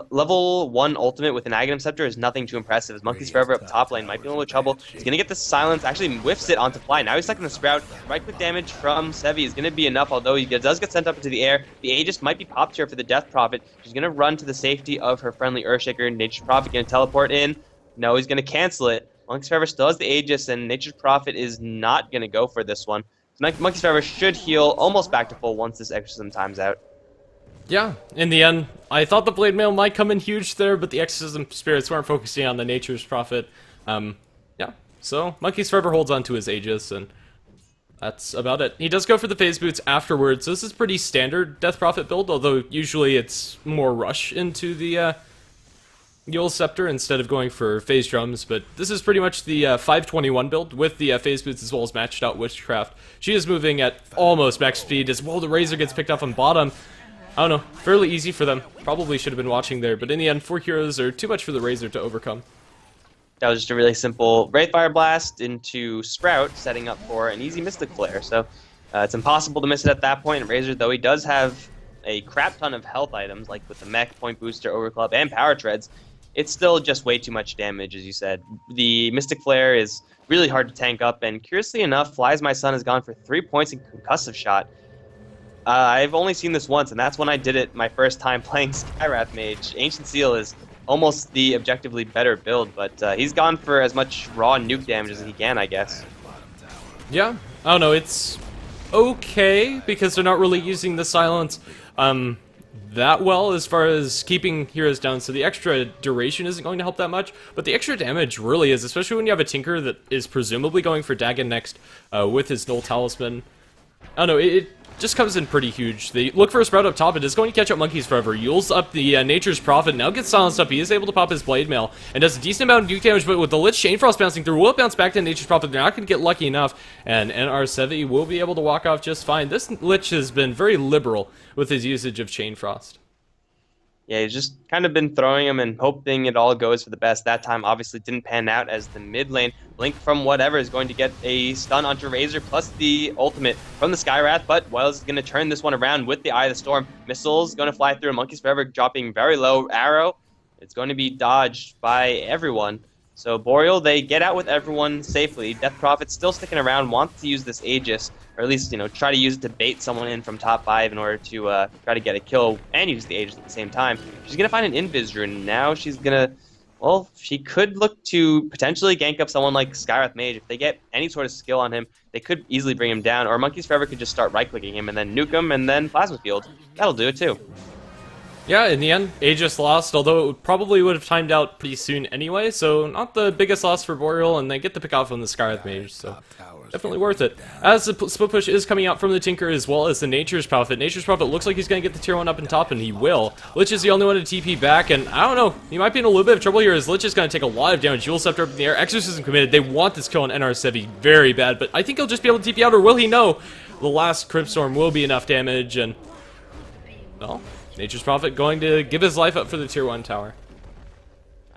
level 1 ultimate with an Aghanim Scepter is nothing too impressive. As Monkeys Forever up top lane might be in a little trouble. He's going to get the silence, actually whiffs it onto Fly. Now he's stuck in the Sprout. Right-click damage from Sevi is going to be enough, although he does get sent up into the air. The Aegis might be popped here for the Death Prophet. She's going to run to the safety of her friendly Earthshaker. Nature's Prophet going to teleport in. No, he's going to cancel it. Monkeys Forever still has the Aegis, and Nature's Prophet is not going to go for this one. So Monkeys Forever should heal almost back to full once this exorcism times out. Yeah, in the end, I thought the Blade Mail might come in huge there, but the Exorcism Spirits weren't focusing on the Nature's Prophet. Yeah, so Monkeys Forever holds on to his Aegis, and that's about it. He does go for the Phase Boots afterwards, so this is pretty standard Death Prophet build, although usually it's more rush into the Yule Scepter instead of going for Phase Drums, but this is pretty much the 521 build with the Phase Boots as well as matched out Witchcraft. She is moving at almost max speed as well. The Razor gets picked off on bottom. I don't know, fairly easy for them. Probably should have been watching there, but in the end, 4 heroes are too much for the Razor to overcome. That was just a really simple Wraithfire Blast into Sprout, setting up for an easy Mystic Flare. So it's impossible to miss it at that point. Razor, though he does have a crap ton of health items, like with the Mech, Point Booster, Overclub, and Power Treads, it's still just way too much damage, as you said. The Mystic Flare is really hard to tank up, and curiously enough, Flies My Son has gone for 3 points in Concussive Shot. I've only seen this once, and that's when I did it my first time playing Skywrath Mage. Ancient Seal is almost the objectively better build, but he's gone for as much raw nuke damage as he can, I guess. Yeah, I don't know, it's okay, because they're not really using the silence that well as far as keeping heroes down, so the extra duration isn't going to help that much, but the extra damage really is, especially when you have a Tinker that is presumably going for Dagon next with his Null Talisman. I don't know, it just comes in pretty huge. They look for a Sprout up top. It is going to catch up Monkeys Forever. Yules up the Nature's Prophet. Now gets silenced up. He is able to pop his Blade Mail and does a decent amount of nuke damage, but with the Lich Chain Frost bouncing through, will it bounce back to Nature's Prophet? They're not going to get lucky enough, and NR7 will be able to walk off just fine. This Lich has been very liberal with his usage of Chain Frost. Yeah, he's just kind of been throwing him and hoping it all goes for the best. That time obviously didn't pan out, as the mid lane, Blink from whatever, is going to get a stun onto Razor plus the ultimate from the Skywrath, but Wells is going to turn this one around with the Eye of the Storm. Missiles going to fly through, Monkeys Forever dropping very low. Arrow, it's going to be dodged by everyone. So Boreal, they get out with everyone safely. Death Prophet still sticking around, wants to use this Aegis, or at least, try to use it to bait someone in from top 5 in order to try to get a kill and use the Aegis at the same time. She's going to find an Invis Rune. Now she's going to, well, she could look to potentially gank up someone like Skywrath Mage. If they get any sort of skill on him, they could easily bring him down, or Monkeys Forever could just start right-clicking him and then nuke him and then Plasma Field. That'll do it too. Yeah, in the end, Aegis lost, although it probably would have timed out pretty soon anyway, so not the biggest loss for Boreal, and they get the pick out from the Skywrath Mage, so definitely worth it. As the split push is coming out from the Tinker as well as the Nature's Prophet. Nature's Prophet looks like he's going to get the tier 1 up and top, and he will. Lich is the only one to TP back, and I don't know, he might be in a little bit of trouble here as Lich is going to take a lot of damage. Kiilstofte up in the air, Exorcism committed. They want this kill on NR7 very bad, but I think he'll just be able to TP out, or will he? No. The last Crypt Storm will be enough damage, and well, Nature's Prophet going to give his life up for the tier 1 tower.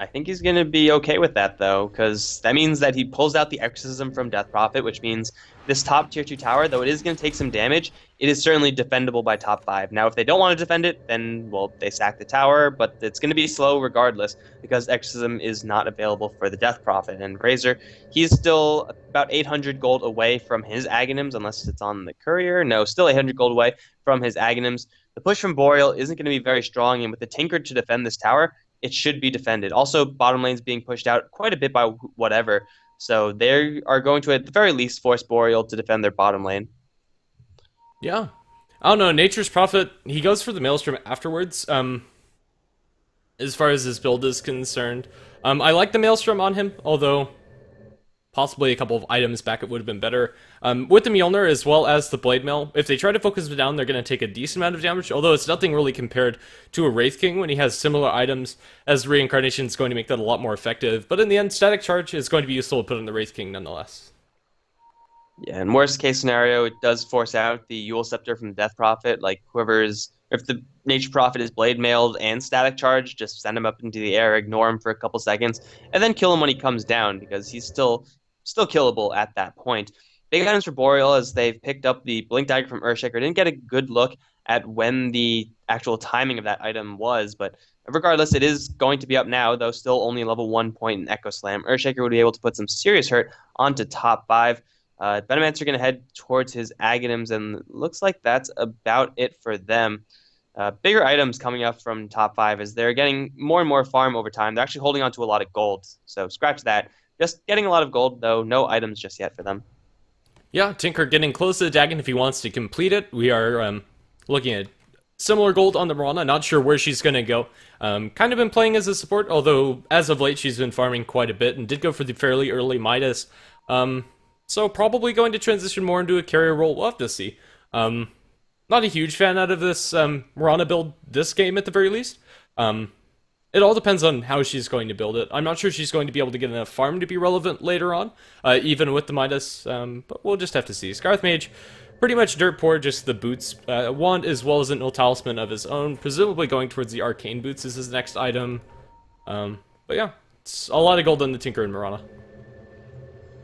I think he's going to be okay with that, though, because that means that he pulls out the Exorcism from Death Prophet, which means this top tier 2 tower, though it is going to take some damage, it is certainly defendable by top 5. Now, if they don't want to defend it, then, well, they sack the tower, but it's going to be slow regardless, because Exorcism is not available for the Death Prophet. And Razor, he's still about 800 gold away from his Aghanims, unless it's on the Courier. No, still 800 gold away from his Aghanims. The push from Boreal isn't going to be very strong, and with the Tinker to defend this tower, it should be defended. Also, bottom lane's being pushed out quite a bit by whatever, so they are going to, at the very least, force Boreal to defend their bottom lane. Yeah. I don't know, Nature's Prophet, he goes for the Maelstrom afterwards, as far as his build is concerned. I like the Maelstrom on him, although possibly a couple of items back it would have been better. With the Mjolnir as well as the Blade Mail, if they try to focus him down, they're going to take a decent amount of damage, although it's nothing really compared to a Wraith King when he has similar items, as Reincarnation is going to make that a lot more effective. But in the end, Static Charge is going to be useful to put on the Wraith King nonetheless. Yeah, in worst case scenario, it does force out the Eul Scepter from the Death Prophet. Like, if the Nature Prophet is Blade Mailed and Static Charge, just send him up into the air, ignore him for a couple seconds, and then kill him when he comes down, because he's still killable at that point. Big items for Boreal, as they've picked up the Blink Dagger from Earthshaker. Didn't get a good look at when the actual timing of that item was, but regardless, it is going to be up now, though still only level 1 point in Echo Slam. Earthshaker would be able to put some serious hurt onto top 5. Venomancer going to head towards his Aghanims, and looks like that's about it for them. Bigger items coming up from top 5 as they're getting more and more farm over time. They're actually holding on to a lot of gold, so scratch that. Just getting a lot of gold, though. No items just yet for them. Yeah, Tinker getting close to the Dagon if he wants to complete it. We are looking at similar gold on the Mirana. Not sure where she's going to go. Kind of been playing as a support, although as of late she's been farming quite a bit and did go for the fairly early Midas. So probably going to transition more into a carrier role. We'll have to see. Not a huge fan out of this Mirana build this game at the very least. It all depends on how she's going to build it. I'm not sure she's going to be able to get enough farm to be relevant later on, even with the Midas, but we'll just have to see. Scarth Mage, pretty much dirt poor, just the boots wand as well as an Ill Talisman of his own, presumably going towards the Arcane Boots as his next item. But yeah, it's a lot of gold on the Tinker and Mirana.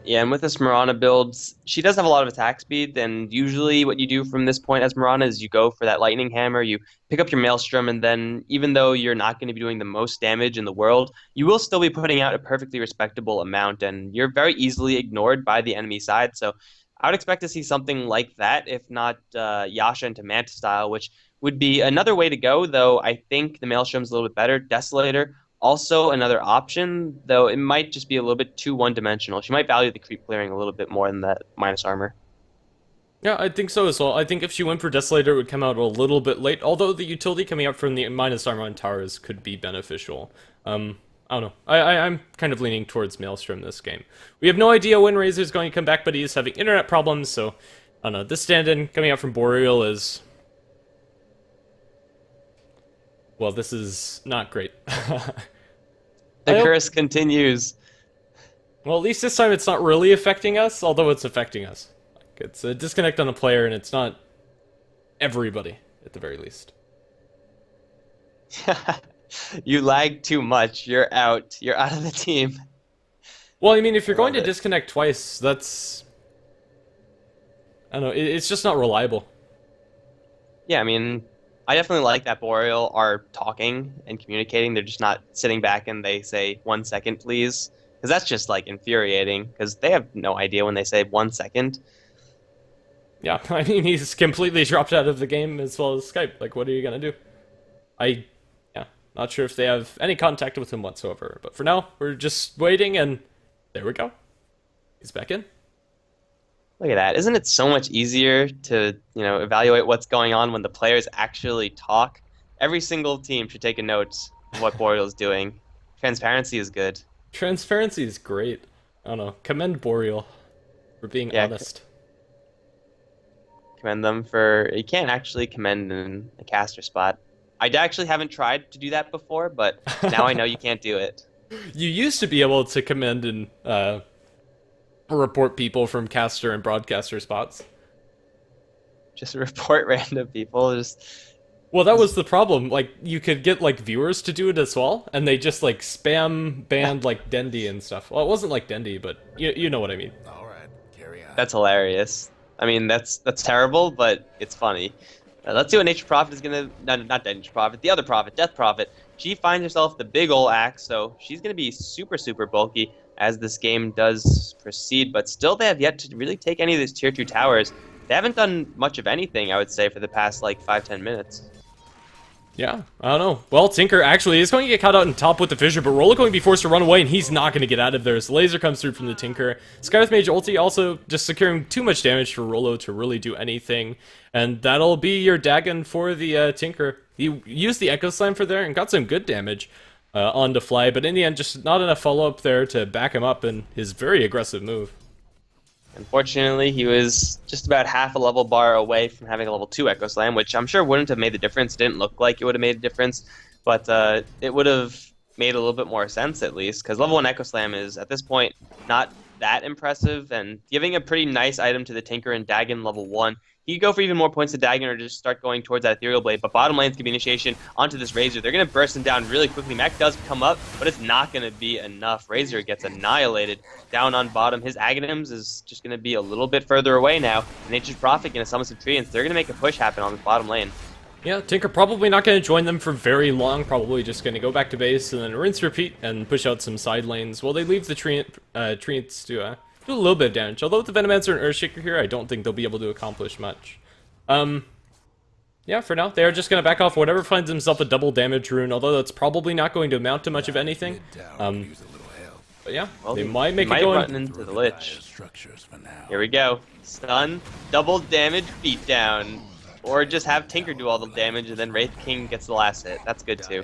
Yeah, and with this Mirana build, she does have a lot of attack speed, and usually what you do from this point as Mirana is you go for that Lightning Hammer, you pick up your Maelstrom, and then even though you're not going to be doing the most damage in the world, you will still be putting out a perfectly respectable amount, and you're very easily ignored by the enemy side, so I would expect to see something like that, if not Yasha into Manta style, which would be another way to go, though I think the Maelstrom's a little bit better. Desolator, also another option, though it might just be a little bit too one-dimensional. She might value the creep clearing a little bit more than that minus armor. Yeah, I think so as well. I think if she went for Desolator, it would come out a little bit late, although the utility coming out from the minus armor on towers could be beneficial. I don't know. I'm kind of leaning towards Maelstrom this game. We have no idea when Razor's going to come back, but he is having internet problems, so I don't know. This stand-in coming out from Boreal is... well, this is not great. The curse continues. Well, at least this time it's not really affecting us, although it's affecting us. Like, it's a disconnect on a player, and it's not everybody, at the very least. You lag too much. You're out. You're out of the team. Well, I mean, if you're going to disconnect twice, that's... I don't know, it's just not reliable. Yeah, I mean, I definitely like that Boreal are talking and communicating. They're just not sitting back and they say 1 second, please. Because that's just, like, infuriating. Because they have no idea when they say 1 second. Yeah, I mean, he's completely dropped out of the game as well as Skype. Like, what are you going to do? Not sure if they have any contact with him whatsoever. But for now, we're just waiting, and there we go. He's back in. Look at that. Isn't it so much easier to, evaluate what's going on when the players actually talk? Every single team should take a note of what Boreal's doing. Transparency is good. Transparency is great. I don't know. Commend Boreal. for being Yeah, honest. commend them for. You can't actually commend in a caster spot. I actually haven't tried to do that before, but now I know you can't do it. You used to be able to commend and report people from caster and broadcaster spots. Just report random people. Well, that was the problem. Like, you could get, like, viewers to do it as well, and they just, like, spam banned, like, Dendy and stuff. Well, it wasn't like Dendy, but you know what I mean. All right, carry on. That's hilarious. I mean, that's terrible, but it's funny. Let's see what Nature Prophet is gonna. No, not Nature Prophet. The other Prophet, Death Prophet. She finds herself the big ol' axe, so she's gonna be super, super bulky as this game does proceed. But still, they have yet to really take any of these tier 2 towers. They haven't done much of anything, I would say, for the past like 5-10 minutes. Yeah, I don't know. Well, Tinker actually is going to get caught out in top with the Fissure, but Rollo going to be forced to run away, and he's not going to get out of there as the laser comes through from the Tinker. Skywrath Mage ulti also just securing too much damage for Rollo to really do anything, and that'll be your Dagon for the Tinker. He used the Echo Slam for there and got some good damage on the fly, but in the end, just not enough follow-up there to back him up in his very aggressive move. Unfortunately, he was just about half a level bar away from having a level 2 Echo Slam, which I'm sure wouldn't have made the difference. It didn't look like it would have made a difference, but it would have made a little bit more sense at least, because level 1 Echo Slam is, at this point, not that impressive, and giving a pretty nice item to the Tinker and Dagon level 1. He could go for even more points to Dagon or just start going towards that Ethereal Blade, but bottom lane's going to be initiation onto this Razor. They're going to burst him down really quickly. Mech does come up, but it's not going to be enough. Razor gets annihilated down on bottom. His Aghanims is just going to be a little bit further away now. Nature's Prophet going to summon some treants. They're going to make a push happen on the bottom lane. Yeah, Tinker probably not going to join them for very long, probably just going to go back to base and then rinse, repeat, and push out some side lanes while they leave the treants to do a little bit of damage. Although with the Venomancer and Earthshaker here, I don't think they'll be able to accomplish much. Yeah, for now, they're just going to back off whatever finds himself a double damage rune, although that's probably not going to amount to much of anything. But yeah, Well, they might make it might going. run into the Lich. Here we go. Stun, double damage, beatdown. Or just have Tinker do all the damage and then Wraith King gets the last hit. That's good too.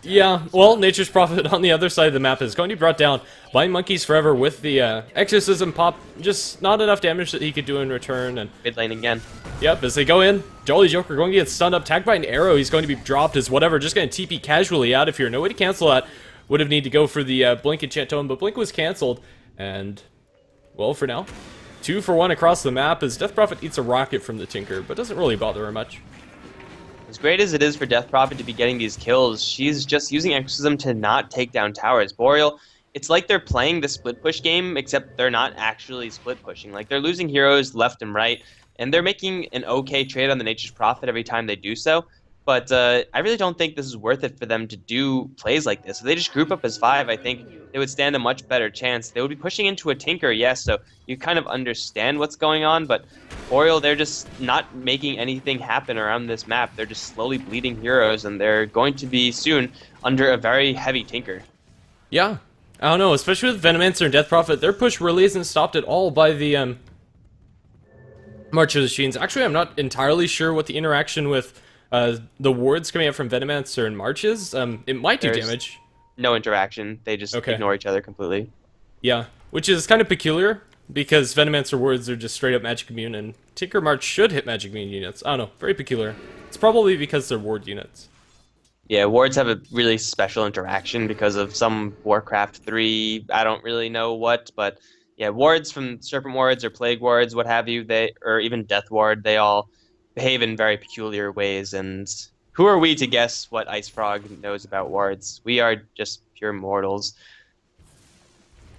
Yeah, well, Nature's Prophet on the other side of the map is going to be brought down by Monkeys Forever with the Exorcism pop. Just not enough damage that he could do in return. And Mid lane again. yep, as they go in, Jolly Joker going to get stunned up, tagged by an arrow. He's going to be dropped as whatever, just going to TP casually out of here. No way to cancel that. Would have need to go for the Blink enchant tome, but Blink was canceled. And, well, for now, 2 for 1 across the map as Death Prophet eats a rocket from the Tinker, but doesn't really bother her much. As great as it is for Death Prophet to be getting these kills, she's just using Exorcism to not take down towers. Boreal, it's like they're playing the split push game, except they're not actually split pushing. Like, they're losing heroes left and right, and they're making an okay trade on the Nature's Prophet every time they do so. But I really don't think this is worth it for them to do plays like this. If they just group up as 5, I think they would stand a much better chance. They would be pushing into a Tinker, yes, so you kind of understand what's going on, but Boreal, they're just not making anything happen around this map. They're just slowly bleeding heroes, and they're going to be soon under a very heavy Tinker. Yeah, I don't know, especially with Venomancer and Death Prophet, their push really isn't stopped at all by the March of the Machines. Actually, I'm not entirely sure what the interaction with the wards coming out from Venomancer and March is. It might do There's damage. No interaction. They just ignore each other completely. Yeah, which is kind of peculiar, because Venomancer wards are just straight up magic immune, and Tinker March should hit magic immune units. I don't know, very peculiar. It's probably because they're ward units. Yeah, wards have a really special interaction because of some Warcraft 3, I don't really know what, but yeah, wards from Serpent Wards or Plague Wards, what have you, or even Death Ward, they all behave in very peculiar ways, and who are we to guess what Ice Frog knows about wards? We are just pure mortals.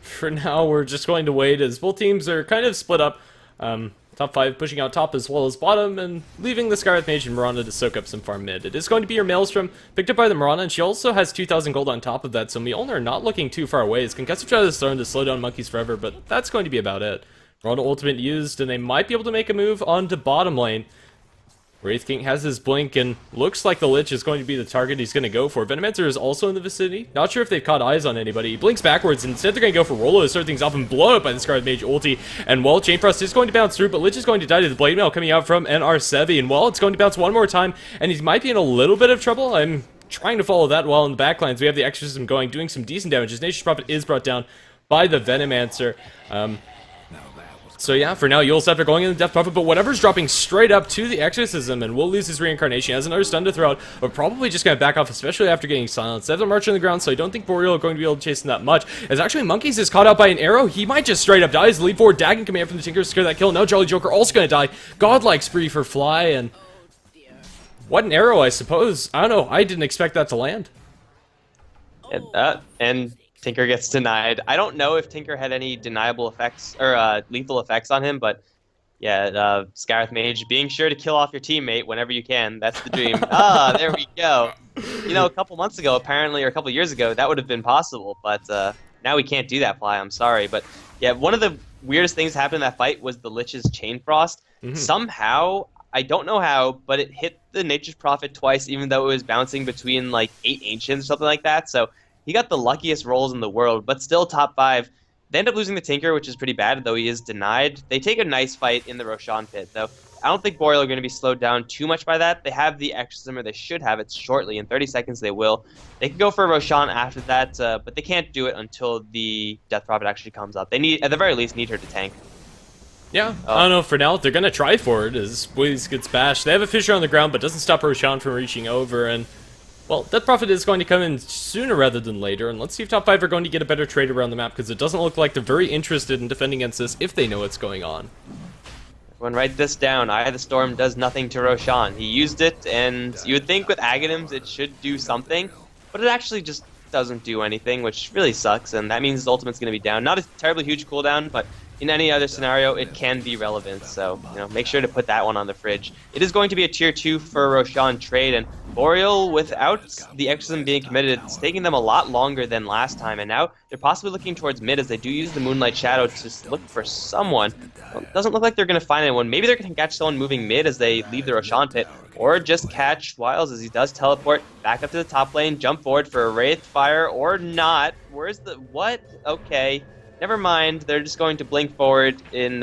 For now, we're just going to wait as both teams are kind of split up. Top 5 pushing out top as well as bottom, and leaving the Skywrath Mage and Mirana to soak up some farm mid. It is going to be your Maelstrom, picked up by the Mirana, and she also has 2,000 gold on top of that, so Mjolnir are not looking too far away. As Concussive Shot is thrown to slow down Monkeys Forever, but that's going to be about it. Mirana ultimate used, and they might be able to make a move onto bottom lane. Wraith King has his blink, and looks like the Lich is going to be the target he's going to go for. Venomancer is also in the vicinity. Not sure if they've caught eyes on anybody. He blinks backwards, and instead they're going to go for Rollo to start things off and blow up by the Scarlet Mage ulti. And while Chain Frost is going to bounce through, but Lich is going to die to the Blade Mail coming out from NR Sevi. And while it's going to bounce one more time, and he might be in a little bit of trouble. I'm trying to follow that while in the backlines we have the Exorcism going, doing some decent damage. As Nature's Prophet is brought down by the Venomancer. So yeah, for now, Kiilstofte are going in the Death Prophet, but whatever's dropping straight up to the Exorcism, and will lose his reincarnation. He has another stun to throw out, but probably just going to back off, especially after getting silenced. They have the March on the ground, so I don't think Boreal are going to be able to chase him that much. As actually Monkeys is caught out by an arrow, he might just straight up die. His lead forward Dagon command from the Tinker to secure that kill. Now Jolly Joker also going to die. Godlike spree for Fly, and what an arrow, I suppose. I don't know, I didn't expect that to land. And Tinker gets denied. I don't know if Tinker had any deniable effects or lethal effects on him, but yeah, Scarith Mage, being sure to kill off your teammate whenever you can. That's the dream. There we go. You know, a couple months ago, apparently, or a couple years ago, that would have been possible, but now we can't do that, Fly. I'm sorry, but yeah, one of the weirdest things that happened in that fight was the Lich's Chain Frost. Somehow, I don't know how, but it hit the Nature's Prophet twice, even though it was bouncing between like 8 Ancients or something like that. So he got the luckiest rolls in the world, but still top 5. They end up losing the Tinker, which is pretty bad, though he is denied. They take a nice fight in the Roshan pit, though. I don't think Boreal are going to be slowed down too much by that. They have the Exorcism, or they should have it shortly. In 30 seconds, they will. They can go for a Roshan after that, but they can't do it until the Death Prophet actually comes up. They need, at the very least, need her to tank. Yeah, I don't know, for now, they're going to try for it as Blaze gets bashed. They have a Fissure on the ground, but doesn't stop Roshan from reaching over, and well, Death Prophet is going to come in sooner rather than later, and let's see if top 5 are going to get a better trade around the map, because it doesn't look like they're very interested in defending against this if they know what's going on. Everyone write this down. Eye of the Storm does nothing to Roshan. He used it, and you would think with Aghanims it should do something, but it actually just doesn't do anything, which really sucks, and that means his ultimate's going to be down. Not a terribly huge cooldown, but in any other scenario, it can be relevant, so you know, make sure to put that one on the fridge. It is going to be a tier 2 for Roshan trade, and Boreal, without the Exorcism being committed, it's taking them a lot longer than last time, and now they're possibly looking towards mid as they do use the Moonlight Shadow to look for someone. Well, it doesn't look like they're going to find anyone. Maybe they're going to catch someone moving mid as they leave the Roshan pit, or just catch Wiles as he does teleport back up to the top lane, jump forward for a Wraith Fire, or not. Where's the... what? Okay. Never mind, they're just going to blink forward in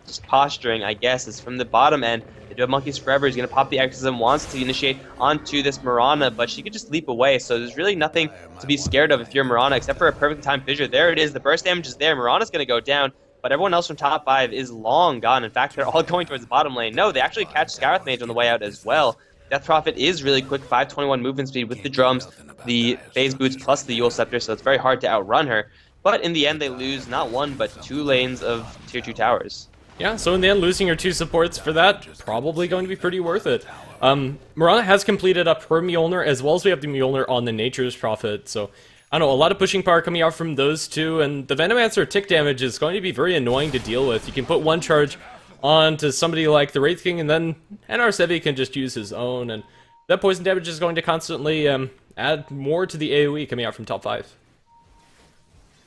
just posturing, I guess. It's from the bottom end. They do have Monkeys Forever. He's going to pop the Exorcism, wants to initiate onto this Mirana, but she could just leap away, so there's really nothing to be scared of if you're Mirana, except for a perfect time fissure. There it is, the burst damage is there. Mirana's going to go down, but everyone else from top 5 is long gone. In fact, they're all going towards the bottom lane. No, they actually catch Scarith Mage on the way out as well. Death Prophet is really quick, 521 movement speed with the drums, the phase boots, plus the Kiilstofte, so it's very hard to outrun her. But in the end, they lose not 1, but 2 lanes of tier 2 towers. Yeah, so in the end, losing your 2 supports for that, probably going to be pretty worth it. Mirana has completed up her Mjolnir, as well as we have the Mjolnir on the Nature's Prophet, so I don't know, a lot of pushing power coming out from those two, and the Venomancer tick damage is going to be very annoying to deal with. You can put one charge onto somebody like the Wraith King, and then NR7 can just use his own, and that poison damage is going to constantly add more to the AoE coming out from top 5.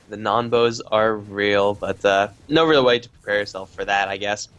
The non-bows are real, but no real way to prepare yourself for that, I guess.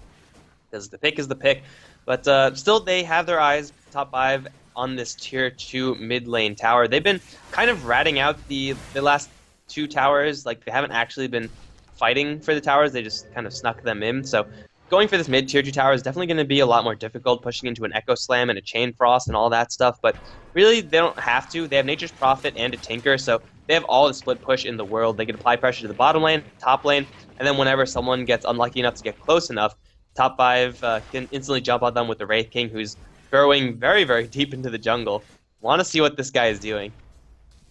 Because the pick is the pick. But still, they have their eyes, top 5, on this tier 2 mid lane tower. They've been kind of ratting out the last 2 towers. Like, they haven't actually been fighting for the towers. They just kind of snuck them in. So going for this mid tier 2 tower is definitely going to be a lot more difficult, pushing into an Echo Slam and a Chain Frost and all that stuff. But really, they don't have to. They have Nature's Prophet and a Tinker, so they have all the split push in the world. They can apply pressure to the bottom lane, top lane, and then whenever someone gets unlucky enough to get close enough, top 5 can instantly jump on them with the Wraith King, who's burrowing very, very deep into the jungle. Want to see what this guy is doing.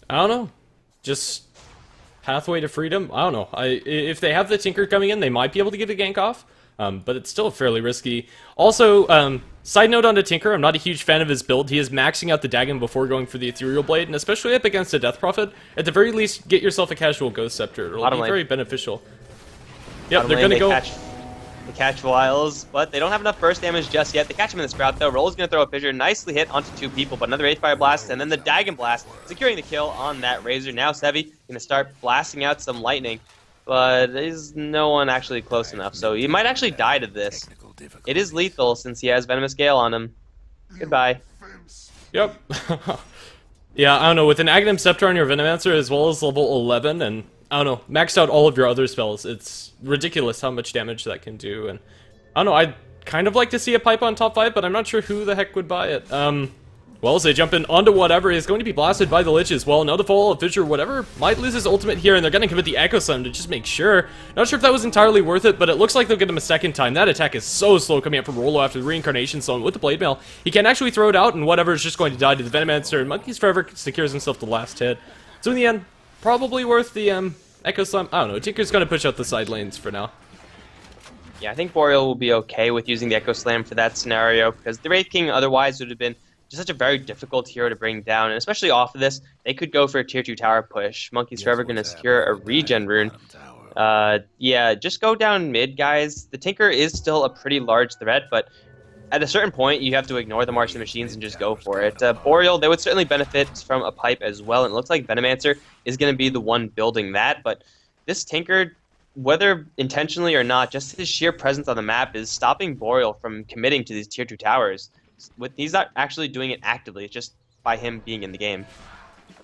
I don't know. Just pathway to freedom? I don't know. If they have the Tinker coming in, they might be able to get a gank off. But it's still fairly risky. Also, side note on the Tinker, I'm not a huge fan of his build. He is maxing out the Dagon before going for the Ethereal Blade, and especially up against a Death Prophet, at the very least, get yourself a casual Ghost Scepter. It'll be very beneficial. Yep, they're gonna go... They catch Wiles, but they don't have enough burst damage just yet. They catch him in the Sprout, though. Roll's gonna throw a fissure, nicely hit onto 2 people, but another Wraith Fire Blast, and then the Dagon Blast, securing the kill on that Razor. Now Sevi gonna start blasting out some lightning, but there's no one actually close enough, so he might actually die to this. It is lethal since he has Venomous Gale on him. Goodbye. Yep. Yeah, I don't know, with an Aghanim Scepter on your Venomancer as well as level 11, and I don't know, maxed out all of your other spells, it's ridiculous how much damage that can do, and I don't know, I'd kind of like to see a pipe on top 5, but I'm not sure who the heck would buy it. Well, Well, as they jump in onto whatever is going to be blasted by the Lich as well. Now the fall of Fissure, whatever might lose his ultimate here, and they're going to commit the Echo Slam to just make sure. Not sure if that was entirely worth it, but it looks like they'll get him a second time. That attack is so slow coming up from Rolo after the Reincarnation Stone with the Blade Mail. He can't actually throw it out, and whatever is just going to die to the Venomancer, and Monkeys Forever secures himself the last hit. So in the end, probably worth the Echo Slam. I don't know, Tinker's going to push out the side lanes for now. Yeah, I think Boreal will be okay with using the Echo Slam for that scenario, because the Wraith King otherwise would have been just such a very difficult hero to bring down, and especially off of this, they could go for a tier 2 tower push. Monkey's Forever going to secure a regen rune. Yeah, just go down mid, guys. The Tinker is still a pretty large threat, but at a certain point, you have to ignore the Martian Machines and just go for it. Boreal, they would certainly benefit from a pipe as well, and it looks like Venomancer is going to be the one building that, but this Tinker, whether intentionally or not, just his sheer presence on the map is stopping Boreal from committing to these tier 2 towers. He's not actually doing it actively, it's just by him being in the game.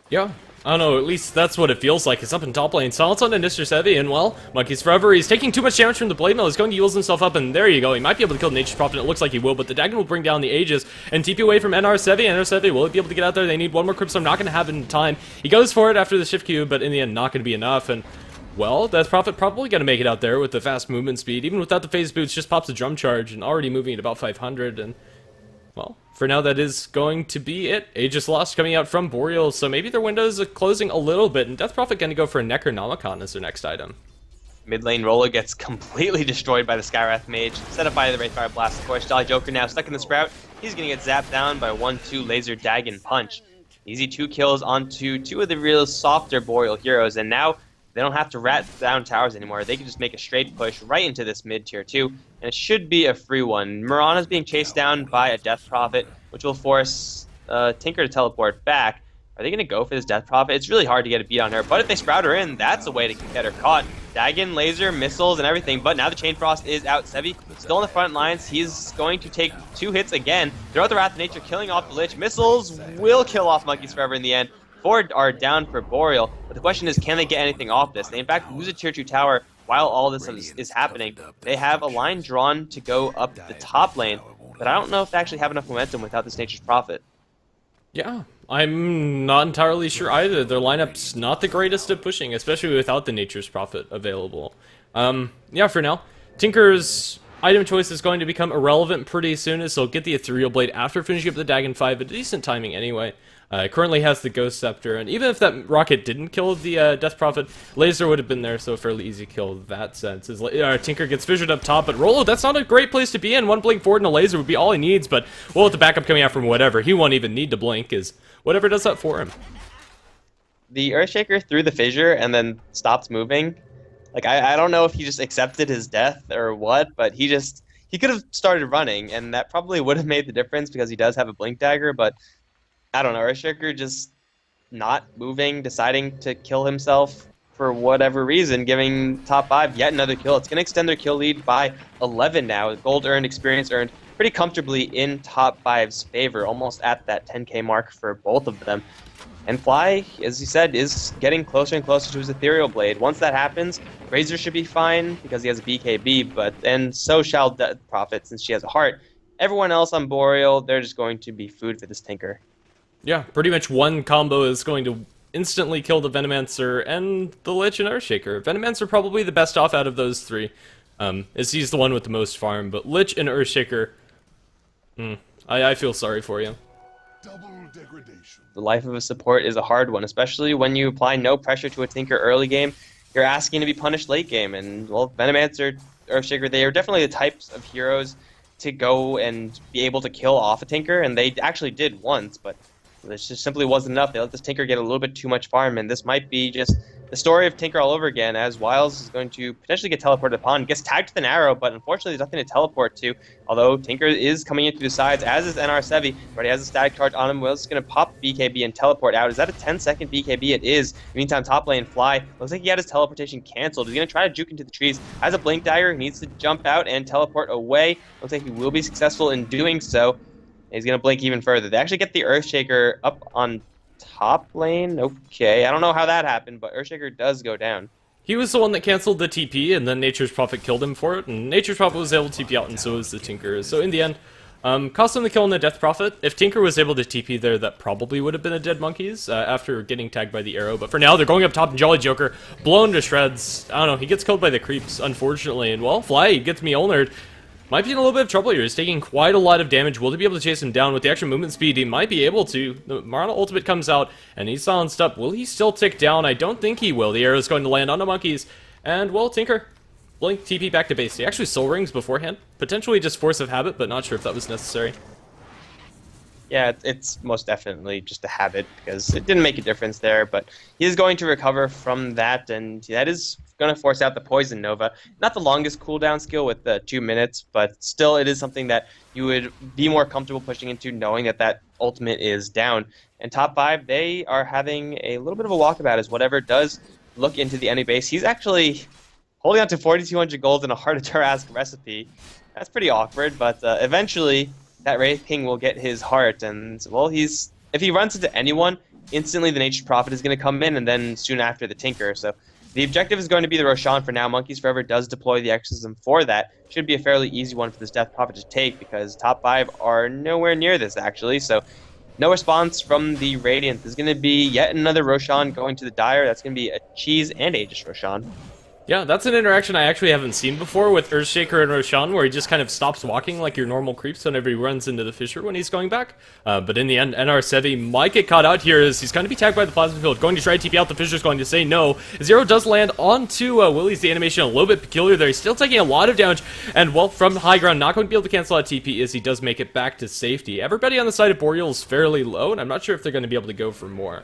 Yeah, I don't know, at least that's what it feels like. It's up in top lane. Silence on Nature's Heavy, and well, Monkeys Forever, he's taking too much damage from the Blade Mail. He's going to heal himself up, and there you go. He might be able to kill Nature's Prophet, it looks like he will, but the Dagon will bring down the Aegis, and TP away from NR Sevi. NR Sevi, will he be able to get out there? They need one more Cryptstorm, not going to have it in time. He goes for it after the Shift Q, but in the end, not going to be enough, and well, Death Prophet probably going to make it out there with the fast movement speed. Even without the phase boots, just pops a drum charge, and already moving at about 500, and well, for now, that is going to be it. Aegis lost coming out from Boreal, so maybe their windows are closing a little bit, and Death Prophet going to go for a Necronomicon as their next item. Mid lane Rolo gets completely destroyed by the Skywrath Mage, set up by the Wraithfire Blast. Of course, Jolly Joker now stuck in the Sprout. He's going to get zapped down by 1-2 Laser Dagon Punch. Easy 2 kills onto 2 of the real softer Boreal heroes, and now they don't have to rat down towers anymore. They can just make a straight push right into this mid tier 2, and it should be a free one. Mirana's being chased down by a Death Prophet, which will force Tinker to teleport back. Are they going to go for this Death Prophet? It's really hard to get a beat on her, but if they sprout her in, that's a way to get her caught. Dagon, laser, missiles, and everything, but now the Chain Frost is out. Sevi still in the front lines. He's going to take 2 hits again. Throw out the Wrath of Nature, killing off the Lich. Missiles will kill off Monkeys Forever in the end. 4 are down for Boreal, but the question is, can they get anything off this? They in fact lose a tier 2 tower while all this is happening. They have a line drawn to go up the top lane, but I don't know if they actually have enough momentum without this Nature's Prophet. Yeah, I'm not entirely sure either. Their lineup's not the greatest at pushing, especially without the Nature's Prophet available. Yeah, for now, Tinker's item choice is going to become irrelevant pretty soon, as he'll get the Ethereal Blade after finishing up the Dagon 5, but decent timing anyway. Currently has the Ghost Scepter, and even if that rocket didn't kill the Death Prophet, Laser would have been there, so a fairly easy kill in that sense. As Tinker gets fissured up top, but Rolo, that's not a great place to be in. One blink forward and a laser would be all he needs, but well, with the backup coming out from whatever, he won't even need to blink, as whatever does that for him. The Earthshaker threw the fissure and then stopped moving. Like, I don't know if he just accepted his death or what, but he could have started running, and that probably would have made the difference because he does have a blink dagger, but I don't know, Earthshaker just not moving, deciding to kill himself for whatever reason, giving top 5 yet another kill. It's going to extend their kill lead by 11 now. Gold earned, experience earned pretty comfortably in top 5's favor, almost at that 10k mark for both of them. And Fly, as you said, is getting closer and closer to his Ethereal Blade. Once that happens, Razor should be fine because he has a BKB, but then so shall Death Prophet since she has a heart. Everyone else on Boreal, they're just going to be food for this Tinker. Yeah, pretty much one combo is going to instantly kill the Venomancer and the Lich and Earthshaker. Venomancer probably the best off out of those 3, as he's the one with the most farm, but Lich and Earthshaker, I feel sorry for you. Double degradation. The life of a support is a hard one, especially when you apply no pressure to a Tinker early game. You're asking to be punished late game, and well, Venomancer, Earthshaker, they are definitely the types of heroes to go and be able to kill off a Tinker, and they actually did once, but this just simply wasn't enough. They let this Tinker get a little bit too much farm, and this might be just the story of Tinker all over again, as Wiles is going to potentially get teleported upon, gets tagged with an arrow, but unfortunately there's nothing to teleport to, although Tinker is coming in through the sides, as is NR Sevi, but he has a static charge on him. Wiles is going to pop BKB and teleport out. Is that a 10-second BKB? It is. Meantime, top lane Fly looks like he had his teleportation canceled. He's going to try to juke into the trees. Has a blink dagger, he needs to jump out and teleport away. Looks like he will be successful in doing so. He's going to blink even further. They actually get the Earthshaker up on top lane. Okay, I don't know how that happened, but Earthshaker does go down. He was the one that canceled the TP, and then Nature's Prophet killed him for it, and Nature's Prophet was able to TP out, and so was the Tinker. So in the end, Cost him the kill on the Death Prophet. If Tinker was able to TP there, that probably would have been a dead Monkeys after getting tagged by the arrow. But for now, they're going up top, and Jolly Joker blown to shreds. I don't know, he gets killed by the creeps, unfortunately. And well, Fly gets Mjolnired. Might be in a little bit of trouble here. He's taking quite a lot of damage. Will he be able to chase him down with the extra movement speed? He might be able to. The Marana ultimate comes out, and he's silenced up. Will he still tick down? I don't think he will. The arrow is going to land on the Monkeys. And, well, Tinker, blink TP back to base. He actually soul rings beforehand. Potentially just force of habit, but not sure if that was necessary. Yeah, it's most definitely just a habit because it didn't make a difference there, but he is going to recover from that, and that is going to force out the Poison Nova. Not the longest cooldown skill with 2 minutes, but still it is something that you would be more comfortable pushing into knowing that that ultimate is down. And top 5, they are having a little bit of a walkabout as whatever does look into the enemy base. He's actually holding on to 4,200 gold in a Heart of Tarask recipe. That's pretty awkward, but eventually that Wraith King will get his heart, and, well, if he runs into anyone, instantly the Nature's Prophet is going to come in, and then soon after the Tinker. So the objective is going to be the Roshan for now. Monkeys Forever does deploy the exorcism for that. Should be a fairly easy one for this Death Prophet to take, because top 5 are nowhere near this, actually. So no response from the Radiant. There's going to be yet another Roshan going to the Dire. That's going to be a Cheese and Aegis Roshan. Yeah, that's an interaction I actually haven't seen before with Earthshaker and Roshan, where he just kind of stops walking like your normal creeps whenever he runs into the fissure when he's going back. But in the end, NR Sevi might get caught out here as he's going to be tagged by the plasma field. Going to try to TP out, the fissure's going to say no. Zero does land onto Willie's. The animation a little bit peculiar there. He's still taking a lot of damage, and well, from high ground, not going to be able to cancel out TP as he does make it back to safety. Everybody on the side of Boreal is fairly low, and I'm not sure if they're going to be able to go for more.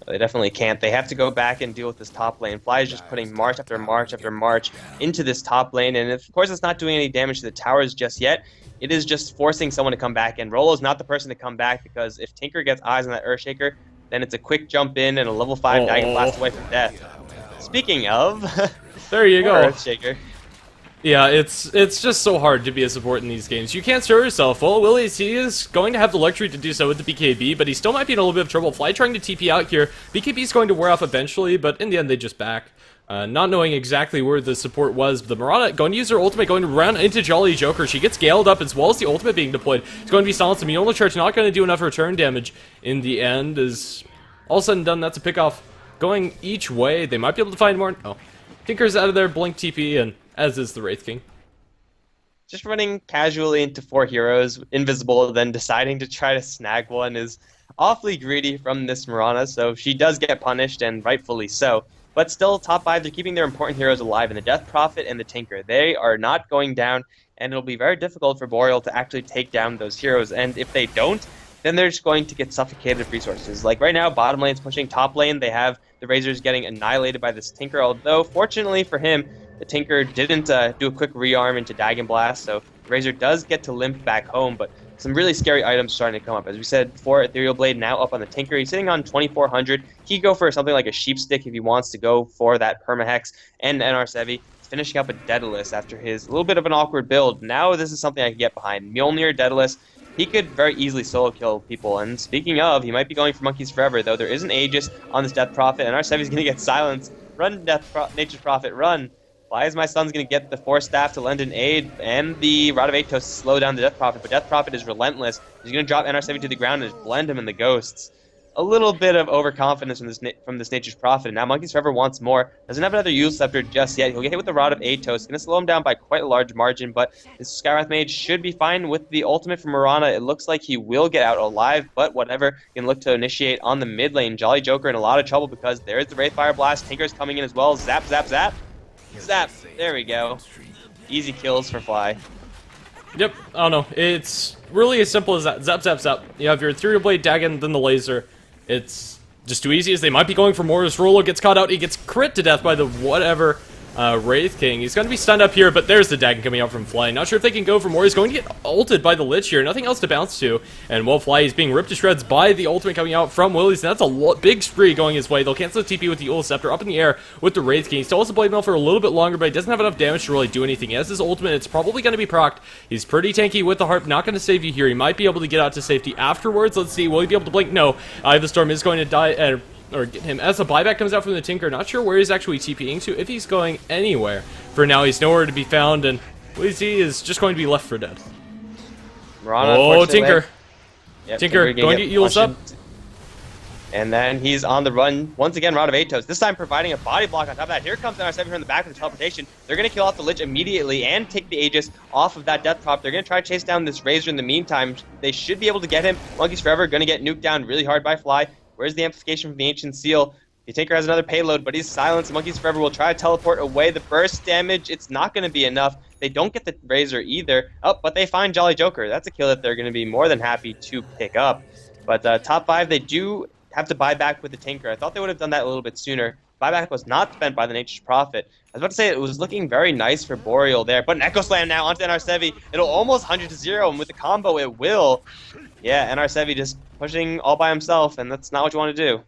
They definitely can't. They have to go back and deal with this top lane. Fly is just putting march after march after march into this top lane, and of course it's not doing any damage to the towers just yet. It is just forcing someone to come back, and Rolo's not the person to come back, because if Tinker gets eyes on that Earthshaker, then it's a quick jump in and a level 5 Dragon Blast away from death. Speaking of, there you go. Earthshaker. Yeah, it's just so hard to be a support in these games. You can't show yourself. Well, Willie, he is going to have the luxury to do so with the BKB, but he still might be in a little bit of trouble. Fly trying to TP out here. BKB is going to wear off eventually, but in the end, they just back. Not knowing exactly where the support was. The Marana going to use her ultimate, going to run into Jolly Joker. She gets scaled up as well as the ultimate being deployed. It's going to be silenced. The Mjolnir charge not going to do enough return damage in the end. Is all said and done, that's a pickoff going each way. They might be able to find more. Oh, Tinker's out of there, blink TP, and as is the Wraith King. Just running casually into 4 heroes, invisible, then deciding to try to snag one is awfully greedy from this Marana, so she does get punished, and rightfully so. But still, top 5, they're keeping their important heroes alive in the Death Prophet and the Tinker. They are not going down, and it'll be very difficult for Boreal to actually take down those heroes, and if they don't, then they're just going to get suffocated with resources. Like right now, bottom lane's pushing top lane. They have the Razors getting annihilated by this Tinker, although fortunately for him, the Tinker didn't do a quick rearm into Dragon Blast, so Razor does get to limp back home, but some really scary items starting to come up. As we said before, Ethereal Blade now up on the Tinker. He's sitting on 2,400. He could go for something like a Sheep Stick if he wants to go for that Permahex, and NR Sevi finishing up a Daedalus after his little bit of an awkward build. Now this is something I can get behind. Mjolnir, Daedalus, he could very easily solo kill people, and speaking of, he might be going for Monkeys Forever, though there is an Aegis on this Death Prophet, and NR Sevi's going to get silenced. Run, Nature's Prophet, run! Why is my son's going to get the Force Staff to lend an aid and the Rod of Atos to slow down the Death Prophet? But Death Prophet is relentless. He's going to drop NR7 to the ground and just blend him in the ghosts. A little bit of overconfidence from this Nature's Prophet. And now Monkeys Forever wants more. Doesn't have another Use Scepter just yet. He'll get hit with the Rod of Atos. Going to slow him down by quite a large margin. But this Skywrath Mage should be fine with the ultimate from Marana. It looks like he will get out alive. But whatever. He can look to initiate on the mid lane. Jolly Joker in a lot of trouble because there's the Wraithfire Blast. Tinker's coming in as well. Zap, zap, zap. Zap! There we go. Easy kills for Fly. Yep, I don't know. It's really as simple as that. Zap, zap, zap. You have your Ethereal Blade, Dagon, then the laser. It's just too easy as they might be going for more. As Rolo gets caught out, he gets crit to death by the whatever Wraith King. He's going to be stunned up here, but there's the Dagon coming out from Fly. Not sure if they can go for more. He's going to get ulted by the Lich here. Nothing else to bounce to. And while Fly is being ripped to shreds by the ultimate coming out from Willie's. And that's a big spree going his way. They'll cancel the TP with the Ul Scepter up in the air with the Wraith King. He still has the Blade Mail for a little bit longer, but he doesn't have enough damage to really do anything. He has his ultimate. It's probably going to be procced. He's pretty tanky with the Harp. Not going to save you here. He might be able to get out to safety afterwards. Let's see. Will he be able to blink? No. Eye of the Storm is going to die. Or get him as a buyback comes out from the Tinker. Not sure where he's actually TPing to, if he's going anywhere. For now, he's nowhere to be found, and Wheezy is just going to be left for dead. Mirana, Oh, unfortunately, Tinker. Yep, Tinker, going to get Yules up. And then he's on the run. Once again, Rod of Atos. This time providing a body block on top of that. Here comes NR7 from the back with the teleportation. They're going to kill off the Lich immediately and take the Aegis off of that Death Prop. They're going to try to chase down this Razor in the meantime. They should be able to get him. Monkeys Forever going to get nuked down really hard by Fly. Where's the amplification from the Ancient Seal? The Tinker has another payload, but he's silenced. Monkeys Forever will try to teleport away. The burst damage, it's not going to be enough. They don't get the Razor either. Oh, but they find Jolly Joker. That's a kill that they're going to be more than happy to pick up. But top 5, they do have to buy back with the Tinker. I thought they would have done that a little bit sooner. Buyback was not spent by the Nature's Prophet. I was about to say it was looking very nice for Boreal there, but an Echo Slam now onto NR7. It'll almost 100-0, and with the combo it will. Yeah, NR7 just pushing all by himself, and that's not what you want to do.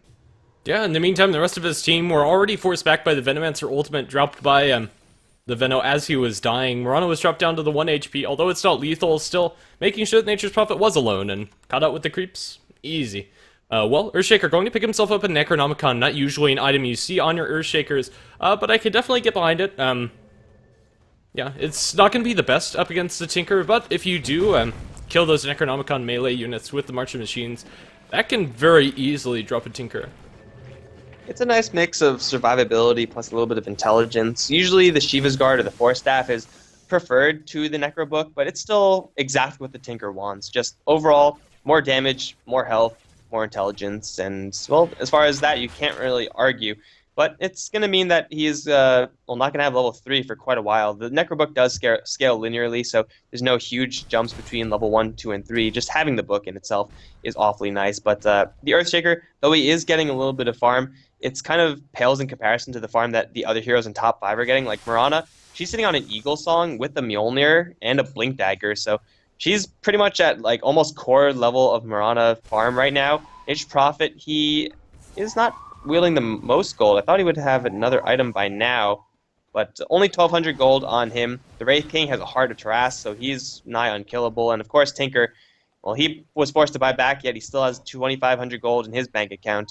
Yeah, in the meantime, the rest of his team were already forced back by the Venomancer ultimate dropped by the Veno as he was dying. Mirana was dropped down to the 1 HP, although it's not lethal, still making sure that Nature's Prophet was alone and caught out with the creeps. Easy. Well, Earthshaker going to pick himself up a Necronomicon, not usually an item you see on your Earthshakers, but I could definitely get behind it. Yeah, it's not going to be the best up against the Tinker, but if you do kill those Necronomicon melee units with the March of Machines, that can very easily drop a Tinker. It's a nice mix of survivability plus a little bit of intelligence. Usually the Shiva's Guard or the Force Staff is preferred to the Necro Book, but it's still exactly what the Tinker wants. Just overall, more damage, more health, more intelligence, and, well, as far as that, you can't really argue. But it's going to mean that he's not going to have level 3 for quite a while. The Necrobook does scale linearly, so there's no huge jumps between level 1, 2, and 3. Just having the book in itself is awfully nice. But the Earthshaker, though he is getting a little bit of farm, it's kind of pales in comparison to the farm that the other heroes in top 5 are getting. Like Mirana, she's sitting on an Eagle Song with a Mjolnir and a Blink Dagger, so she's pretty much at like almost core level of Mirana farm right now. Nature's Prophet, he is not wielding the most gold. I thought he would have another item by now, but only 1,200 gold on him. The Wraith King has a Heart of Taras, so he's nigh unkillable. And of course, Tinker, well, he was forced to buy back, yet he still has 2,500 gold in his bank account.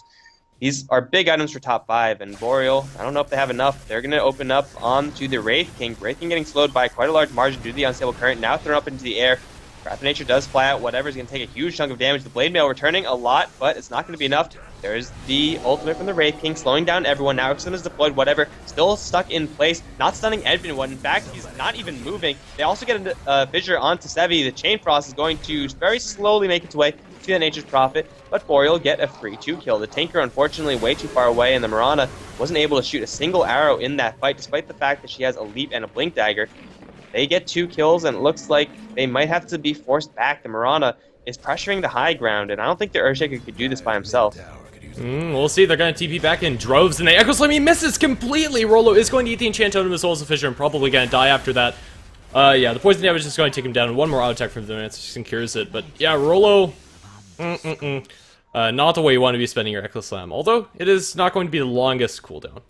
These are big items for top 5, and Boreal, I don't know if they have enough. They're going to open up onto the Wraith King. Wraith King getting slowed by quite a large margin due to the unstable current, now thrown up into the air. Wrath of Nature does fly out. Whatever is going to take a huge chunk of damage. The Blade Mail returning a lot, but it's not going to be enough. There's the ultimate from the Wraith King, slowing down everyone. Now Exodus is deployed, whatever. Still stuck in place, not stunning Edwin. In fact, he's not even moving. They also get a Fissure onto Sevi. The Chain Frost is going to very slowly make its way to the Nature's Prophet, but Boreal get a free 2 kill. The Tinker, unfortunately, way too far away, and the Mirana wasn't able to shoot a single arrow in that fight, despite the fact that she has a Leap and a Blink Dagger. They get 2 kills, and it looks like they might have to be forced back. The Mirana is pressuring the high ground, and I don't think the Earthshaker could do this by himself. We'll see. They're going to TP back in droves, and the Echo Slam, he misses completely. Rolo is going to eat the Enchant Totem as well as the Fissure, and probably going to die after that. Yeah, the poison damage is just going to take him down, and one more auto attack from the Venomancer just cures it. But yeah, Rolo, not the way you want to be spending your Echo Slam, although it is not going to be the longest cooldown.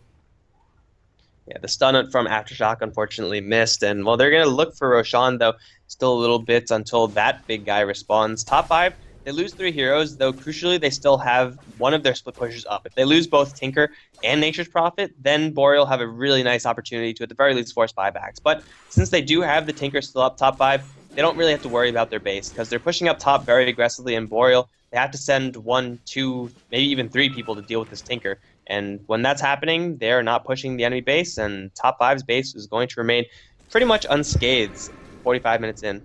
Yeah, the stun from Aftershock unfortunately missed, and well, they're going to look for Roshan, though, still a little bit until that big guy responds. Top 5, they lose 3 heroes, though crucially they still have one of their split pushers up. If they lose both Tinker and Nature's Prophet, then Boreal have a really nice opportunity to at the very least force buybacks. But since they do have the Tinker still up top 5, they don't really have to worry about their base, because they're pushing up top very aggressively, and Boreal, they have to send 1, 2, maybe even 3 people to deal with this Tinker. And when that's happening, they're not pushing the enemy base, and top 5's base is going to remain pretty much unscathed 45 minutes in.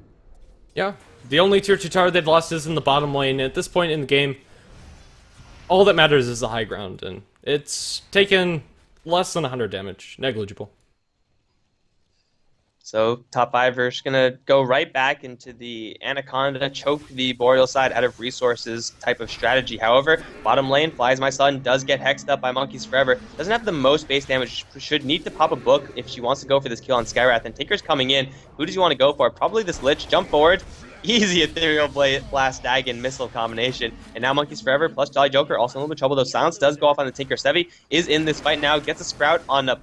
Yeah, the only tier 2 tower they've lost is in the bottom lane. At this point in the game, all that matters is the high ground, and it's taken less than 100 damage. Negligible. So top 5 are just going to go right back into the Anaconda, choke the Boreal side out of resources type of strategy. However, bottom lane, Flies My Son does get hexed up by Monkeys Forever. Doesn't have the most base damage, should need to pop a book if she wants to go for this kill on Skywrath. And Tinker's coming in. Who does he want to go for? Probably this Lich. Jump forward. Easy Ethereal Blast Dagon missile combination. And now Monkeys Forever plus Jolly Joker also in a little bit of trouble, though Silence does go off on the Tinker. Sevi is in this fight now, gets a Sprout on a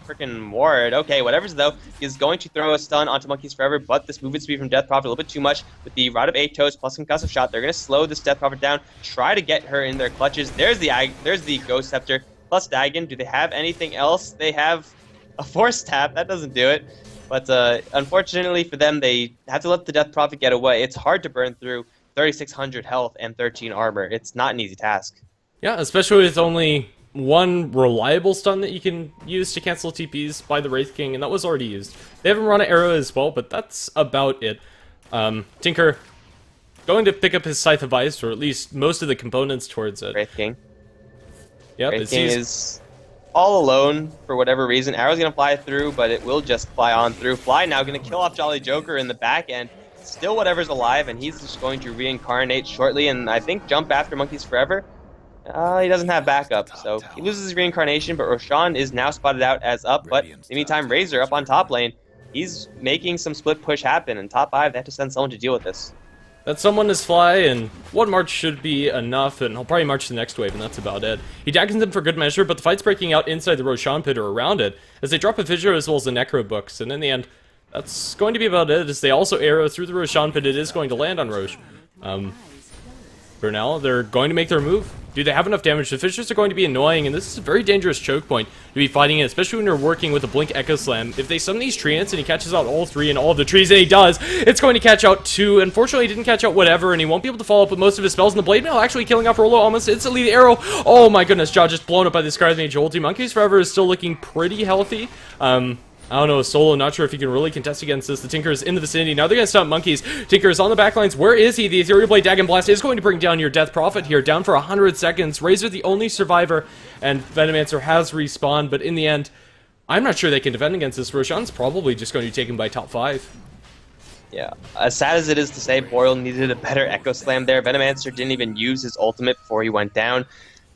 freaking ward. Okay, whatever's though, is going to throw a stun onto Monkeys Forever, but this movement speed from Death Prophet a little bit too much with the Rod of Atos plus Concussive Shot. They're going to slow this Death Prophet down, try to get her in their clutches. There's the Ghost Scepter plus Dagon. Do they have anything else? They have a Force Tap. That doesn't do it. But unfortunately for them, they have to let the Death Prophet get away. It's hard to burn through 3,600 health and 13 armor. It's not an easy task. Yeah, especially with only one reliable stun that you can use to cancel TPs by the Wraith King, and that was already used. They have him run an arrow as well, but that's about it. Tinker going to pick up his Scythe of Ice, or at least most of the components towards it. Wraith King. Yep, Wraith King is all alone for whatever reason. Arrow's going to fly through, but it will just fly on through. Fly now going to kill off Jolly Joker in the back end. Still whatever's alive, and he's just going to reincarnate shortly, and I think jump after Monkeys Forever. He doesn't have backup, so he loses his reincarnation, but Roshan is now spotted out as up, but in the meantime, Razor up on top lane. He's making some split push happen, and top 5, they have to send someone to deal with this. That someone is Fly, and one march should be enough, and he'll probably march the next wave, and that's about it. He daggers them for good measure, but the fight's breaking out inside the Roshan pit or around it, as they drop a Fissure as well as the Necro books, and in the end, that's going to be about it, as they also arrow through the Roshan pit. It is going to land on Roche. For now, they're going to make their move. Do they have enough damage? The Fissures are going to be annoying, and this is a very dangerous choke point to be fighting in, especially when you're working with a Blink Echo Slam. If they summon these treants and he catches out all 3 and all of the trees, and he does, it's going to catch out 2. Unfortunately, he didn't catch out whatever, and he won't be able to follow up with most of his spells. And the Blade Mail actually killing off Rolo almost instantly. The arrow, oh my goodness, Jaw just blown up by the Scarlet Mage ulti. Monkeys Forever is still looking pretty healthy. I don't know, Solo, not sure if he can really contest against this. The Tinker is in the vicinity. Now they're going to stop Monkeys. Tinker is on the backlines. Where is he? The Ethereal Blade Dagon Blast is going to bring down your Death Prophet here, down for 100 seconds. Razor the only survivor, and Venomancer has respawned, but in the end, I'm not sure they can defend against this. Roshan's probably just going to be taken by top 5. Yeah, as sad as it is to say, Boreal needed a better Echo Slam there. Venomancer didn't even use his ultimate before he went down.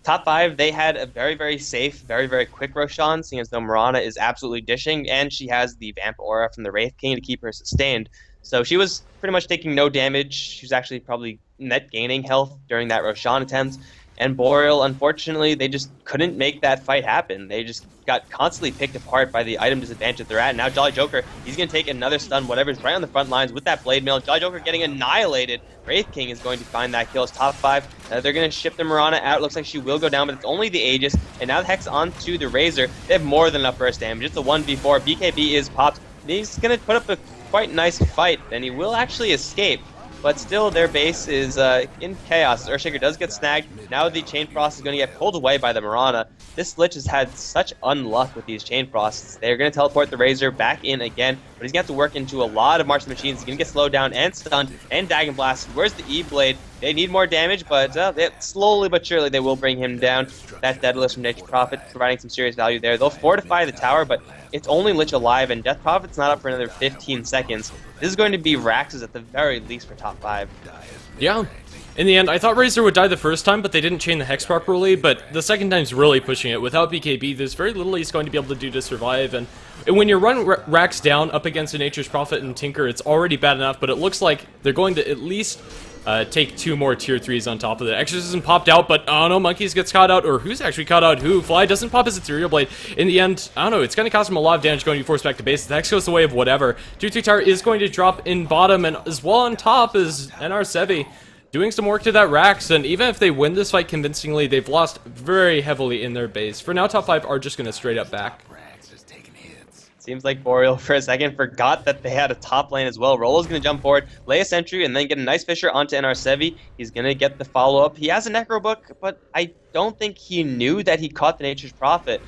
Top 5, they had a very, very safe, very, very quick Roshan, seeing as though Mirana is absolutely dishing, and she has the Vamp Aura from the Wraith King to keep her sustained. So she was pretty much taking no damage. She was actually probably net gaining health during that Roshan attempt. And Boreal, unfortunately, they just couldn't make that fight happen. They just got constantly picked apart by the item disadvantage that they're at. And now Jolly Joker, he's going to take another stun, whatever's right on the front lines with that Blade Mail. Jolly Joker getting annihilated. Wraith King is going to find that kill as top 5. They're going to ship the Mirana out. It looks like she will go down, but it's only the Aegis. And now the Hex onto the Razor. They have more than enough burst damage. It's a 1v4. BKB is popped. He's going to put up a quite nice fight, and he will actually escape. But still, their base is in chaos. Earthshaker does get snagged. Now the Chain Frost is going to get pulled away by the Mirana. This Lich has had such unluck with these Chain Frosts. They're going to teleport the Razor back in again, but he's going to have to work into a lot of March of Machines. He's going to get slowed down and stunned and Dagon Blast. Where's the E-Blade? They need more damage, but slowly but surely they will bring him down. That Daedalus from Nature Prophet providing some serious value there. They'll fortify the tower, but it's only Lich alive, and Death Prophet's not up for another 15 seconds. This is going to be Rax's at the very least for top 5. Yeah. In the end, I thought Razor would die the first time, but they didn't chain the Hex properly, but the second time's really pushing it. Without BKB, there's very little he's going to be able to do to survive, and when you run Rax down up against a Nature's Prophet and Tinker, it's already bad enough, but it looks like they're going to at least take 2 more tier 3s on top of it. Exorcism popped out, but oh no, Monkeys gets caught out, or who's actually caught out who? Fly doesn't pop his Ethereal Blade. In the end, I don't know, it's going to cost him a lot of damage going to be forced back to base. The Hex goes the way of whatever. 2-2 tower is going to drop in bottom, and as well on top is NR Sevi doing some work to that Rax, and even if they win this fight convincingly, they've lost very heavily in their base. For now, top 5 are just going to straight up back. Seems like Boreal for a second forgot that they had a top lane as well. Rolo's going to jump forward, lay a sentry, and then get a nice Fissure onto NR Sevi. He's going to get the follow-up. He has a Necro Book, but I don't think he knew that he caught the Nature's Prophet.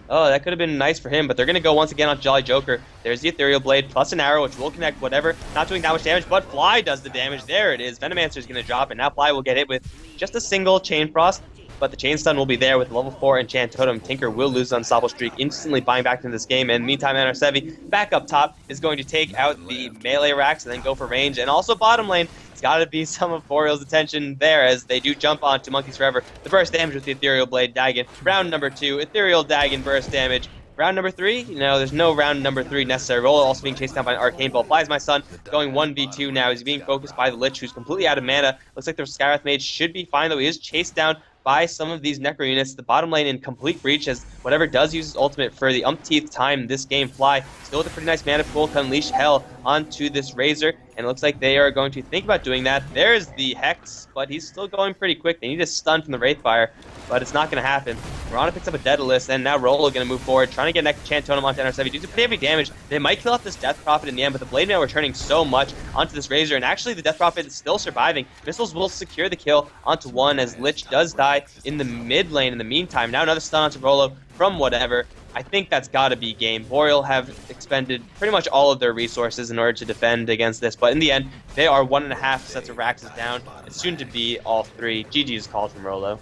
Oh, that could have been nice for him, but they're going to go once again on Jolly Joker. There's the Ethereal Blade, plus an arrow, which will connect whatever. Not doing that much damage, but Fly does the damage. There it is. Venomancer is going to drop, and now Fly will get hit with just a single Chain Frost. But the Chain Stun will be there with level 4 Enchant Totem. Tinker will lose the Unstoppable Streak, instantly buying back into this game. And meantime, NR Sevi, back up top, is going to take out the melee Rax and then go for range. And also bottom lane, it's got to be some of Boreal's attention there as they do jump onto Monkeys Forever. The burst damage with the Ethereal Blade Dagon. Round number 2, Ethereal Dagon burst damage. Round number 3, there's no round number 3 necessary. Rolo also being chased down by an Arcane Ball. Flies my son, going 1v2 now. He's being focused by the Lich, who's completely out of mana. Looks like the Skywrath Mage should be fine, though he is chased down by some of these Necro units. The bottom lane in complete breach as whatever does use his ultimate for the umpteenth time this game. Fly still with a pretty nice mana pool to unleash hell onto this Razor, and it looks like they are going to think about doing that. There's the Hex, but he's still going pretty quick. They need a stun from the Wraithfire. but it's not going to happen. Mirana picks up a Daedalus, and now Rolo going to move forward, trying to get next Chant Totem onto NR7. He does pretty heavy damage. They might kill off this Death Prophet in the end, but the Blade Mail returning so much onto this Razor, and actually the Death Prophet is still surviving. Missiles will secure the kill onto one, as Lich does die in the mid lane in the meantime. Now another stun onto Rolo from whatever. I think that's got to be game. Boreal have expended pretty much all of their resources in order to defend against this, but in the end, they are 1.5 sets of Raxes down. It's soon to be all 3. GG's called from Rolo.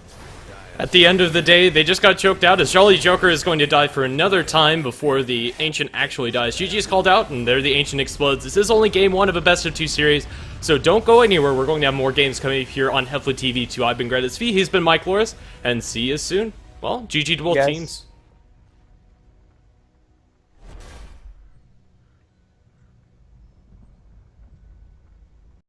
At the end of the day, they just got choked out, as Jolly Joker is going to die for another time before the Ancient actually dies. GG is called out, and there the Ancient explodes. This is only game 1 of a best-of-2 series, so don't go anywhere. We're going to have more games coming up here on HeflaTV 2. I've been Greta's V, he's been Mike Loris, and see you soon. Well, GG to both teams.